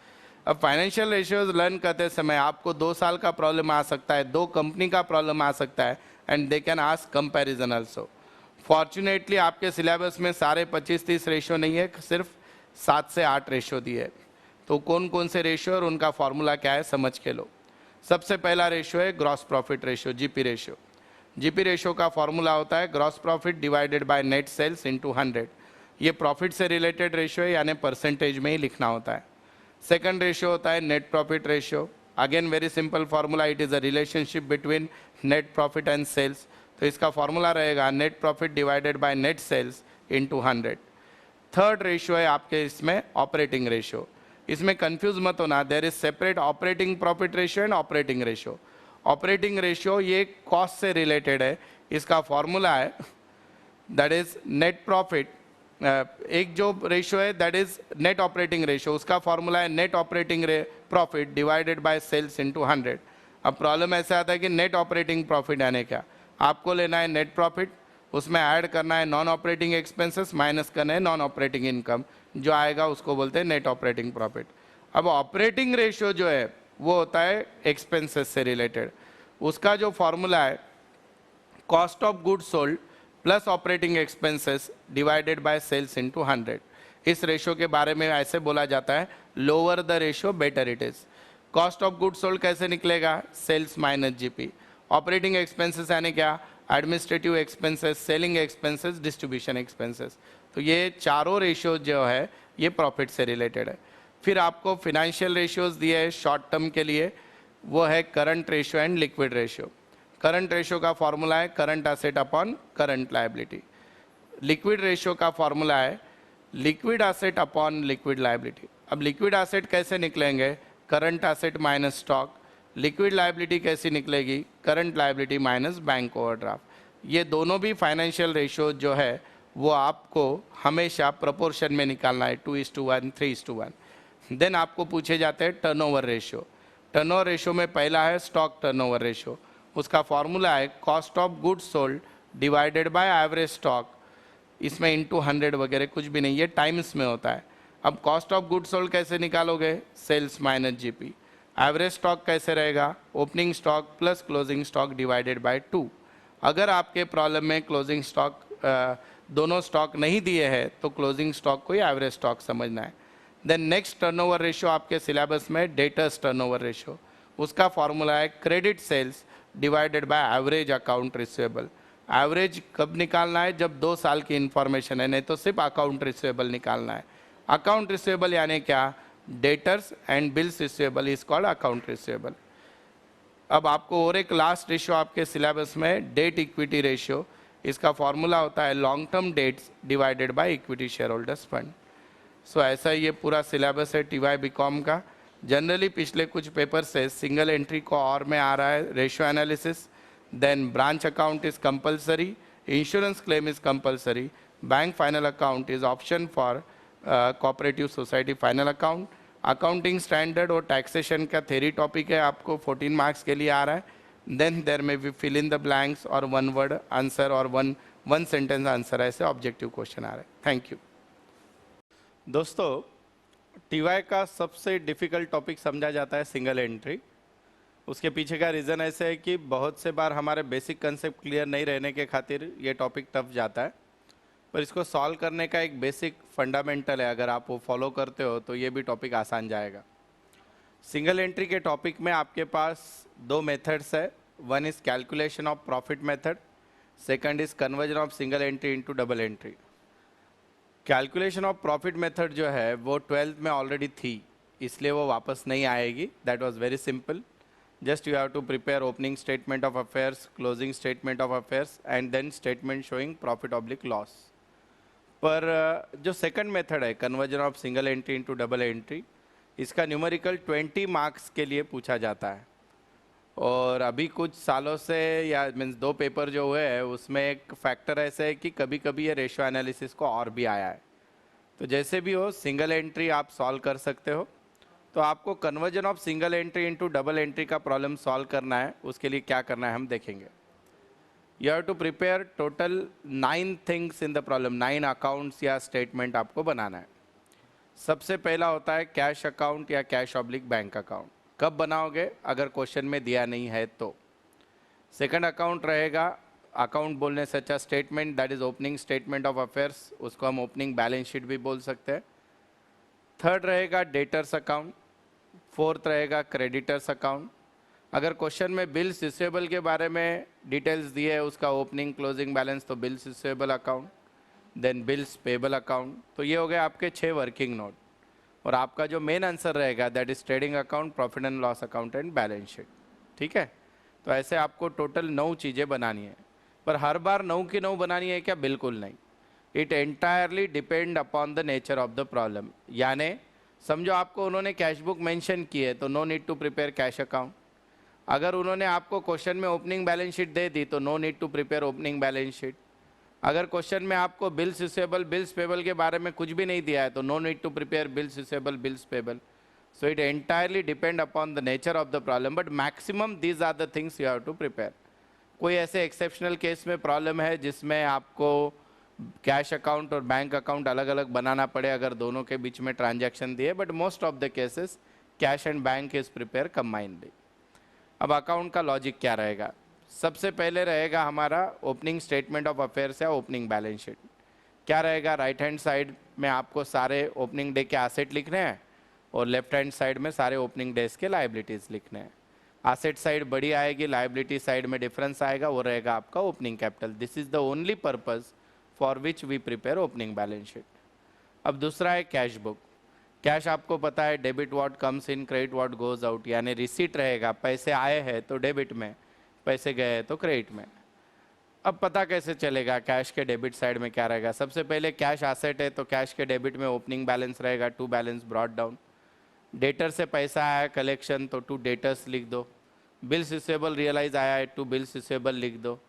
अब financial ratios learn करते समय आपको 2 साल का प्रॉब्लम आ सकता है, 2 कंपनी का प्रॉब्लम आ सकता है, and they can ask comparison also. Fortunately आपके सिलेबस में सारे 25-30 रेशियो नहीं है, सिर्फ 7 से 8 रेशियो दिए। तो कौन कौन से रेशियो और उनका फॉर्मूला क्या है समझ के लो। सबसे पहला रेशियो है gross profit ratio, GP ratio. GP ratio का फॉर्मूला होता है gross profit divided by net sales into 100। ये प्रॉफिट से रिलेटेड रेशियो है, यानी परसेंटेज में ही लिखना होता है। सेकंड रेशियो होता है net profit ratio. Again very simple formula, it is a relationship between net profit and sales. तो इसका फॉर्मूला रहेगा net profit divided by net sales into 100। Third ratio है आपके इसमें ऑपरेटिंग रेशियो। इसमें कंफ्यूज मत होना, there is separate operating profit ratio and operating ratio. Operating ratio ये कॉस्ट से रिलेटेड है। इसका फॉर्मूला है दैट इज नेट प्रॉफिट, एक जो रेशियो है that is net operating ratio, उसका फॉर्मूला है net operating profit divided by sales into 100। अब प्रॉब्लम ऐसा आता है कि नेट ऑपरेटिंग प्रॉफिट यानी क्या, आपको लेना है नेट प्रॉफिट, उसमें ऐड करना है नॉन ऑपरेटिंग एक्सपेंसेस, माइनस करना है नॉन ऑपरेटिंग इनकम, जो आएगा उसको बोलते हैं नेट ऑपरेटिंग प्रॉफिट। अब ऑपरेटिंग रेशियो जो है वो होता है एक्सपेंसेस से रिलेटेड। उसका जो फॉर्मूला है cost of good sold plus operating expenses divided by sales into 100। इस रेशियो के बारे में ऐसे बोला जाता है lower the ratio better it is. Cost of good sold कैसे निकलेगा, sales minus GP. Operating expenses यानी क्या, administrative expenses, selling expenses, distribution expenses. तो ये चारों रेशियो जो है ये प्रॉफिट से रिलेटेड है। फिर आपको फिनेंशियल रेशियोज दिए हैं शॉर्ट टर्म के लिए, वो है current ratio and liquid ratio. Current ratio का फॉर्मूला है current asset upon current liability. Liquid ratio का फॉर्मूला है liquid asset upon liquid liability. अब लिक्विड एसेट कैसे निकलेंगे, current asset minus stock. Liquid liability कैसी निकलेगी, current liability minus bank overdraft. ये दोनों भी फाइनेंशियल रेशियो जो है वो आपको हमेशा प्रोपोर्शन में निकालना है, 2:1, 3:1। देन आपको पूछे जाते हैं टर्नओवर रेशियो। टर्नओवर रेशियो में पहला है स्टॉक टर्नओवर रेशियो। उसका फॉर्मूला है cost of goods sold divided by average stock. इसमें इनटू 100 वगैरह कुछ भी नहीं, ये टाइम्स में होता है। अब कॉस्ट ऑफ गुड्स सोल्ड कैसे निकालोगे, sales minus GP. Average stock कैसे रहेगा, opening stock plus closing stock divided by 2। अगर आपके प्रॉब्लम में क्लोजिंग स्टॉक दोनों स्टॉक नहीं दिए हैं तो क्लोजिंग स्टॉक को ही एवरेज स्टॉक समझना है। देन नेक्स्ट टर्नओवर रेशियो आपके सिलेबस में डेटर्स टर्नओवर रेशियो। उसका फॉर्मूला है credit sales divided by average account receivable. Average कब निकालना है, जब 2 साल की इंफॉर्मेशन है, नहीं तो सिर्फ अकाउंट रिसीवेबल निकालना है। अकाउंट रिसीवेबल यानी क्या, debtors and bills receivable is called account receivable. अब आपको और एक लास्ट रेशियो आपके सिलेबस में डेट इक्विटी रेशियो। इसका फॉर्मूला होता है long term debts divided by equity share holders fund. So ऐसा ये पूरा सिलेबस है TY BCom का। जनरली पिछले कुछ पेपर से सिंगल एंट्री को और में आ रहा है ratio analysis, then branch account is compulsory, insurance claim is compulsory, bank final account is option for cooperative society final account. Accounting standard और टैक्सेशन का थ्योरी टॉपिक है, आपको 14 मार्क्स के लिए आ रहा है। देन देर में भी फिल इन द ब्लैंक्स और 1 वर्ड आंसर और वन सेंटेंस आंसर, ऐसे ऑब्जेक्टिव क्वेश्चन आ रहे हैं। थैंक यू दोस्तों। TY का सबसे डिफ़िकल्ट टॉपिक समझा जाता है सिंगल एंट्री। उसके पीछे का रीज़न ऐसे है कि बहुत से बार हमारे बेसिक कंसेप्ट क्लियर नहीं रहने के खातिर ये टॉपिक टफ जाता है, पर इसको सॉल्व करने का एक बेसिक फंडामेंटल है, अगर आप वो फॉलो करते हो तो ये भी टॉपिक आसान जाएगा। सिंगल एंट्री के टॉपिक में आपके पास 2 मेथड्स है। One is calculation of profit method, second is conversion of single entry into double entry. Calculation of profit method जो है वो 12th में ऑलरेडी थी, इसलिए वो वापस नहीं आएगी। That was very simple. Just you have to prepare opening statement of affairs, closing statement of affairs, and then statement showing profit oblique loss. पर जो सेकंड मेथड है conversion of single entry into double entry, इसका numerical 20 marks के लिए पूछा जाता है। और अभी कुछ सालों से या मीन्स 2 पेपर जो हुए हैं उसमें एक फैक्टर ऐसा है कि कभी कभी ये रेशियो एनालिसिस को और भी आया है। तो जैसे भी हो सिंगल एंट्री आप सॉल्व कर सकते हो। तो आपको conversion of single entry into double entry का प्रॉब्लम सॉल्व करना है, उसके लिए क्या करना है हम देखेंगे। You have to prepare total 9 things in the problem, 9 accounts या स्टेटमेंट आपको बनाना है। सबसे पहला होता है कैश अकाउंट या कैश ऑब्लिक बैंक अकाउंट। कब बनाओगे? अगर क्वेश्चन में दिया नहीं है तो। सेकंड अकाउंट रहेगा, अकाउंट बोलने से अच्छा statement, that is opening statement of affairs, उसको हम ओपनिंग बैलेंस शीट भी बोल सकते हैं। थर्ड रहेगा डेटर्स अकाउंट। फोर्थ रहेगा क्रेडिटर्स अकाउंट। अगर क्वेश्चन में बिल्स रिसीवेबल के बारे में डिटेल्स दिए है, उसका ओपनिंग क्लोजिंग बैलेंस, तो bills receivable account, then bills payable account. तो ये हो गए आपके 6 वर्किंग नोट। और आपका जो मेन आंसर रहेगा that is trading account, profit and loss account and balance sheet. ठीक है, तो ऐसे आपको टोटल 9 चीज़ें बनानी है। पर हर बार 9 की 9 बनानी है क्या? बिल्कुल नहीं। It entirely depend upon the nature of the problem. यानी समझो आपको उन्होंने कैश बुक मेंशन की है तो no need to prepare cash account. अगर उन्होंने आपको क्वेश्चन में ओपनिंग बैलेंस शीट दे दी तो no need to prepare opening balance sheet. अगर क्वेश्चन में आपको बिल्स रिसीवेबल बिल्स पेबल के बारे में कुछ भी नहीं दिया है तो no need to prepare bills receivable bills payable. So it entirely depend upon the nature of the problem, but maximum these are the things you have to prepare. कोई ऐसे एक्सेप्शनल केस में प्रॉब्लम है जिसमें आपको cash account और bank account अलग अलग बनाना पड़े अगर दोनों के बीच में ट्रांजैक्शन दिए, but most of the cases cash and bank is prepare combinedly. अब अकाउंट का लॉजिक क्या रहेगा? सबसे पहले रहेगा हमारा ओपनिंग स्टेटमेंट ऑफ अफेयर्स या ओपनिंग बैलेंस शीट। क्या रहेगा? राइट हैंड साइड में आपको सारे ओपनिंग डे के एसेट लिखने हैं और लेफ्ट हैंड साइड में सारे ओपनिंग डेज के लायबिलिटीज लिखने हैं। एसेट साइड बड़ी आएगी, लायबिलिटी साइड में डिफरेंस आएगा, वो रहेगा आपका opening capital. This is the only purpose for which we prepare opening balance sheet. अब दूसरा है कैश बुक। कैश आपको पता है debit what comes in, credit what goes out, यानी रिसीट रहेगा, पैसे आए हैं तो डेबिट में, पैसे गए हैं तो क्रेडिट में। अब पता कैसे चलेगा कैश के डेबिट साइड में क्या रहेगा? सबसे पहले कैश एसेट है तो कैश के डेबिट में ओपनिंग बैलेंस रहेगा, to balance brought down. Debtor से पैसा आया कलेक्शन तो टू डेटर्स लिख दो। बिल्स रिसीवेबल रियलाइज आया है, टू बिल्स रिसीवेबल लिख दो।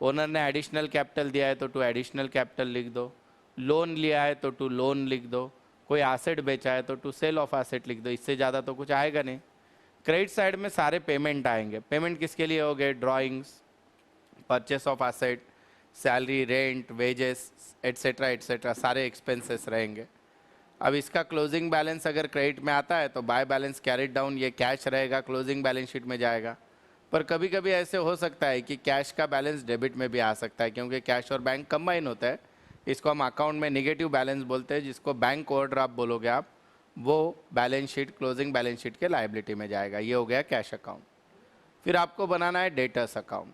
ओनर ने एडिशनल कैपिटल दिया है तो टू एडिशनल कैपिटल लिख दो। लोन लिया है तो टू लोन लिख दो। कोई एसेट बेचा है तो टू सेल ऑफ एसेट लिख दो। इससे ज़्यादा तो कुछ आएगा नहीं। क्रेडिट साइड में सारे पेमेंट आएंगे। पेमेंट किसके लिए हो गए? Drawings, purchase of asset, salary, rent, wages etcetera etcetera, सारे एक्सपेंसेस रहेंगे। अब इसका क्लोजिंग बैलेंस अगर क्रेडिट में आता है तो बाय बैलेंस कैरिड डाउन, ये कैश रहेगा, क्लोजिंग बैलेंस शीट में जाएगा। पर कभी कभी ऐसे हो सकता है कि कैश का बैलेंस डेबिट में भी आ सकता है, क्योंकि कैश और बैंक कंबाइन होता है। इसको हम अकाउंट में निगेटिव बैलेंस बोलते हैं, जिसको बैंक ओवरड्राफ्ट बोलोगे आप, वो balance sheet closing balance sheet के लायबिलिटी में जाएगा। ये हो गया कैश अकाउंट। फिर आपको बनाना है डेटर्स अकाउंट।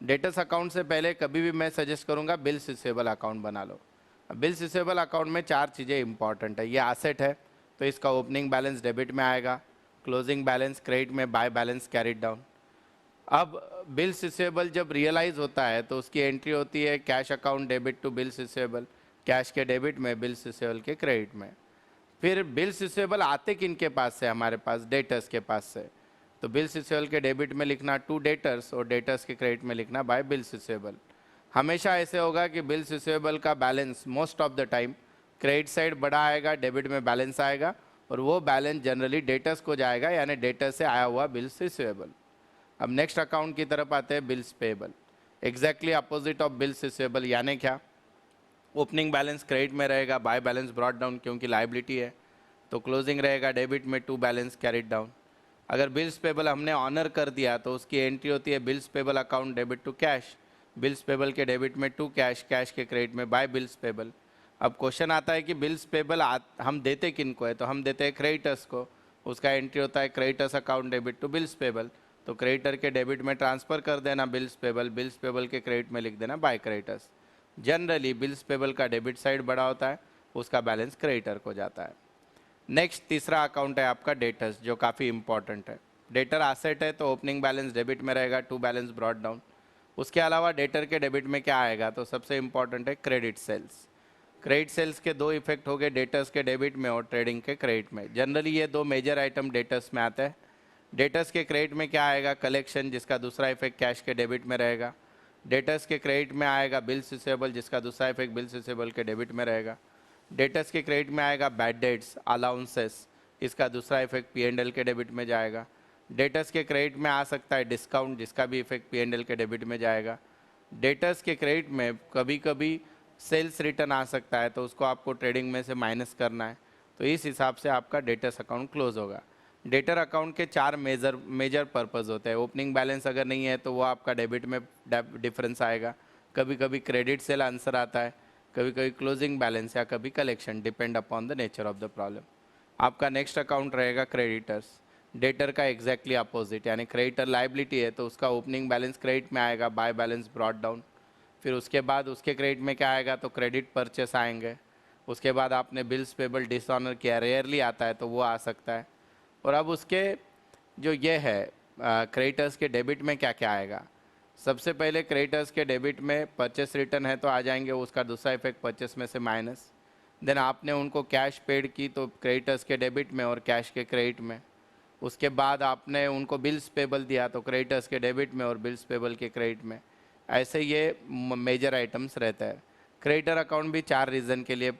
डेटर्स अकाउंट से पहले कभी भी मैं सजेस्ट करूंगा बिल्स रिसीवेबल अकाउंट बना लो। बिल्स रिसीवेबल अकाउंट में 4 चीज़ें इंपॉर्टेंट है। ये एसेट है तो इसका ओपनिंग बैलेंस डेबिट में आएगा, क्लोजिंग बैलेंस क्रेडिट में, बाय बैलेंस कैरिड डाउन। अब बिल्स रिसीवेबल जब रियलाइज होता है तो उसकी एंट्री होती है cash account debit to bills receivable, cash के डेबिट में, बिल्स रिसीवेबल के क्रेडिट में। फिर बिल्स रिसीवेबल आते किन के पास से? हमारे पास डेटर्स के पास से। तो बिल्स रिसीवेबल के डेबिट में लिखना टू डेटर्स और डेटर्स के क्रेडिट में लिखना बाय बिल्स रिसीवेबल। हमेशा ऐसे होगा कि बिल्स रिसीवेबल का balance most of the time credit side बड़ा आएगा, डेबिट में बैलेंस आएगा, और वो बैलेंस जनरली डेटर्स को जाएगा, यानी डेटर्स से आया हुआ बिल्स रिसीवेबल। अब नेक्स्ट अकाउंट की तरफ आते हैं bills payable. Exactly opposite of bills receivable, यानी क्या? ओपनिंग बैलेंस क्रेडिट में रहेगा, बाय बैलेंस ब्रॉट डाउन क्योंकि लायबिलिटी है, तो क्लोजिंग रहेगा डेबिट में, टू बैलेंस कैरिड डाउन। अगर बिल्स पेबल हमने ऑनर कर दिया तो उसकी एंट्री होती है bills payable account debit to cash, bills payable के डेबिट में टू कैश, कैश के क्रेडिट में बाय बिल्स पेबल। अब क्वेश्चन आता है कि बिल्स पेबल हम देते किन को है? तो हम देते हैं क्रेडिटर्स को, उसका एंट्री होता है creditors account debit to bills payable, तो क्रेडिटर के डेबिट में ट्रांसफर कर देना बिल्स पेबल, बिल्स पेबल के क्रेडिट में लिख देना by creditors. Generally bills payable का डेबिट साइड बड़ा होता है, उसका बैलेंस क्रेडिटर को जाता है। नेक्स्ट तीसरा अकाउंट है आपका डेटर्स, जो काफ़ी इंपॉर्टेंट है। डेटर एसेट है तो ओपनिंग बैलेंस डेबिट में रहेगा, टू बैलेंस ब्रॉट डाउन। उसके अलावा डेटर के डेबिट में क्या आएगा, तो सबसे इंपॉर्टेंट है क्रेडिट सेल्स। क्रेडिट सेल्स के दो इफेक्ट हो गए, डेटर्स के डेबिट में और ट्रेडिंग के क्रेडिट में। जनरली ये दो मेजर आइटम डेटर्स में आते हैं। डेटर्स के क्रेडिट में क्या आएगा, कलेक्शन, जिसका दूसरा इफेक्ट कैश के डेबिट में रहेगा। डेटर्स के क्रेडिट में आएगा बिल्स रिसीवेबल, जिसका दूसरा इफेक्ट बिल्स रिसीवेबल के डेबिट में रहेगा। डेटर्स के क्रेडिट में आएगा बैड डेट्स, अलाउंसेस, इसका दूसरा इफेक्ट P&L के डेबिट में जाएगा। डेटर्स के क्रेडिट में आ सकता है डिस्काउंट, जिसका भी इफेक्ट P&L के डेबिट में जाएगा। डेटर्स के क्रेडिट में कभी कभी सेल्स रिटर्न आ सकता है, तो उसको आपको ट्रेडिंग में से माइनस करना है। तो इस हिसाब से आपका डेटर्स अकाउंट क्लोज होगा। डेटर अकाउंट के चार मेजर पर्पस होते हैं। ओपनिंग बैलेंस अगर नहीं है तो वो आपका डेबिट में डिफरेंस आएगा, कभी कभी क्रेडिट सेल आंसर आता है, कभी कभी क्लोजिंग बैलेंस या कभी collection, depend upon the nature of the problem. आपका नेक्स्ट अकाउंट रहेगा क्रेडिटर्स। डेटर का एग्जैक्टली अपोजिट, यानी क्रेडिटर लाइबिलिटी है तो उसका ओपनिंग बैलेंस क्रेडिट में आएगा, बाय बैलेंस ब्रॉट डाउन। फिर उसके बाद उसके क्रेडिट में क्या आएगा, तो क्रेडिट परचेस आएंगे। उसके बाद आपने बिल्स पेबल डिसऑनर किया, रेयरली आता है तो वो आ सकता है। और अब उसके जो ये है क्रेडिटर्स के डेबिट में क्या क्या आएगा, सबसे पहले क्रेडिटर्स के डेबिट में परचेस रिटर्न है तो आ जाएंगे, उसका दूसरा इफेक्ट परचेस में से माइनस। देन आपने उनको कैश पेड की तो क्रेडिटर्स के डेबिट में और कैश के क्रेडिट में। उसके बाद आपने उनको बिल्स पेबल दिया तो क्रेडिटर्स के डेबिट में और बिल्स पेबल के क्रेडिट में। ऐसे ये मेजर आइटम्स रहता है। क्रेडिटर अकाउंट भी चार रीज़न के लिए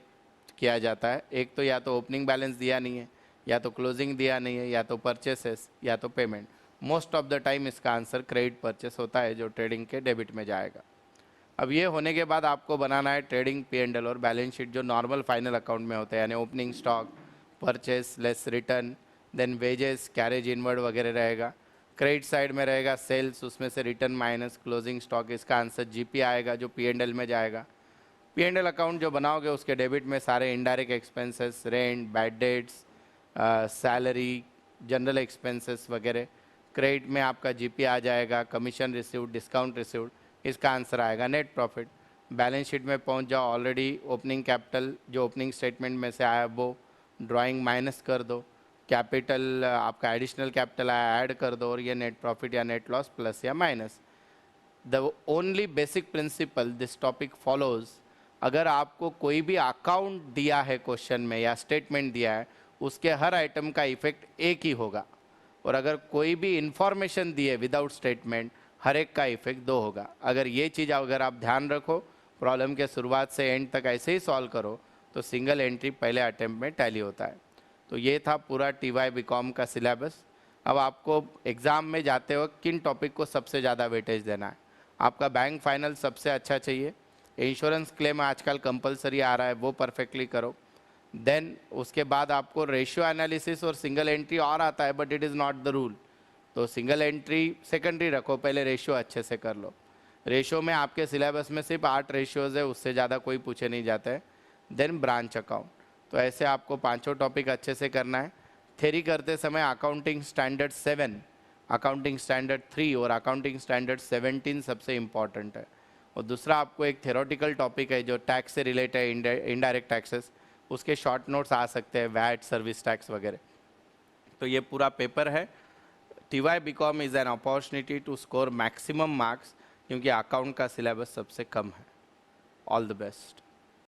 किया जाता है। एक तो या तो ओपनिंग बैलेंस दिया नहीं है, या तो क्लोजिंग दिया नहीं है, या तो परचेसेस, या तो payment. Most of the time इसका आंसर क्रेडिट परचेस होता है जो ट्रेडिंग के डेबिट में जाएगा। अब ये होने के बाद आपको बनाना है ट्रेडिंग P&L और बैलेंस शीट जो नॉर्मल फाइनल अकाउंट में होते हैं, यानी opening stock, purchase less return, then wages, carriage inward वगैरह रहेगा। क्रेडिट साइड में रहेगा सेल्स, उसमें से रिटर्न माइनस क्लोजिंग स्टॉक, इसका आंसर GP आएगा जो P&L में जाएगा। P&L अकाउंट जो बनाओगे उसके डेबिट में सारे indirect expenses, rent, bad debts, salary, general expenses वगैरह। क्रेडिट में आपका GP आ जाएगा, कमीशन रिसीव्ड, डिस्काउंट रिसीव्ड, इसका आंसर आएगा नेट प्रॉफिट। बैलेंस शीट में पहुंच जाओ, ऑलरेडी ओपनिंग कैपिटल जो ओपनिंग स्टेटमेंट में से आया वो ड्राइंग माइनस कर दो, कैपिटल आपका एडिशनल कैपिटल आया ऐड कर दो, और ये नेट प्रॉफिट या नेट लॉस प्लस या minus. The only basic principle this topic follows, अगर आपको कोई भी अकाउंट दिया है क्वेश्चन में या स्टेटमेंट दिया है, उसके हर आइटम का इफेक्ट एक ही होगा। और अगर कोई भी इंफॉर्मेशन दी है विदाउट स्टेटमेंट, हर एक का इफेक्ट दो होगा। अगर ये चीज़ अगर आप ध्यान रखो, प्रॉब्लम के शुरुआत से एंड तक ऐसे ही सॉल्व करो, तो सिंगल एंट्री पहले अटेम्प्ट में टैली होता है। तो ये था पूरा TY BCom का सिलेबस। अब आपको एग्ज़ाम में जाते वक्त किन टॉपिक को सबसे ज़्यादा वेटेज देना है। आपका बैंक फाइनल सबसे अच्छा चाहिए, इंश्योरेंस क्लेम आजकल कंपलसरी आ रहा है वो परफेक्टली करो। देन उसके बाद आपको रेशियो एनालिसिस और सिंगल एंट्री और आता है, but it is not the rule. तो सिंगल एंट्री सेकेंडरी रखो, पहले रेशियो अच्छे से कर लो। रेशियो में आपके सिलेबस में सिर्फ 8 रेशियोज़ है, उससे ज़्यादा कोई पूछे नहीं जाते हैं। Then branch account. तो ऐसे आपको पांचों टॉपिक अच्छे से करना है। थ्योरी करते समय अकाउंटिंग स्टैंडर्ड 7, अकाउंटिंग स्टैंडर्ड 3 और अकाउंटिंग स्टैंडर्ड 17 सबसे इम्पॉर्टेंट है। और दूसरा आपको एक थ्योरेटिकल टॉपिक है जो टैक्स से रिलेटेड है, इनडायरेक्ट टैक्सेस, उसके शॉर्ट नोट्स आ सकते हैं, वैट, सर्विस टैक्स वगैरह। तो ये पूरा पेपर है। TY BCom is an opportunity to score maximum marks, क्योंकि अकाउंट का सिलेबस सबसे कम है। All the best.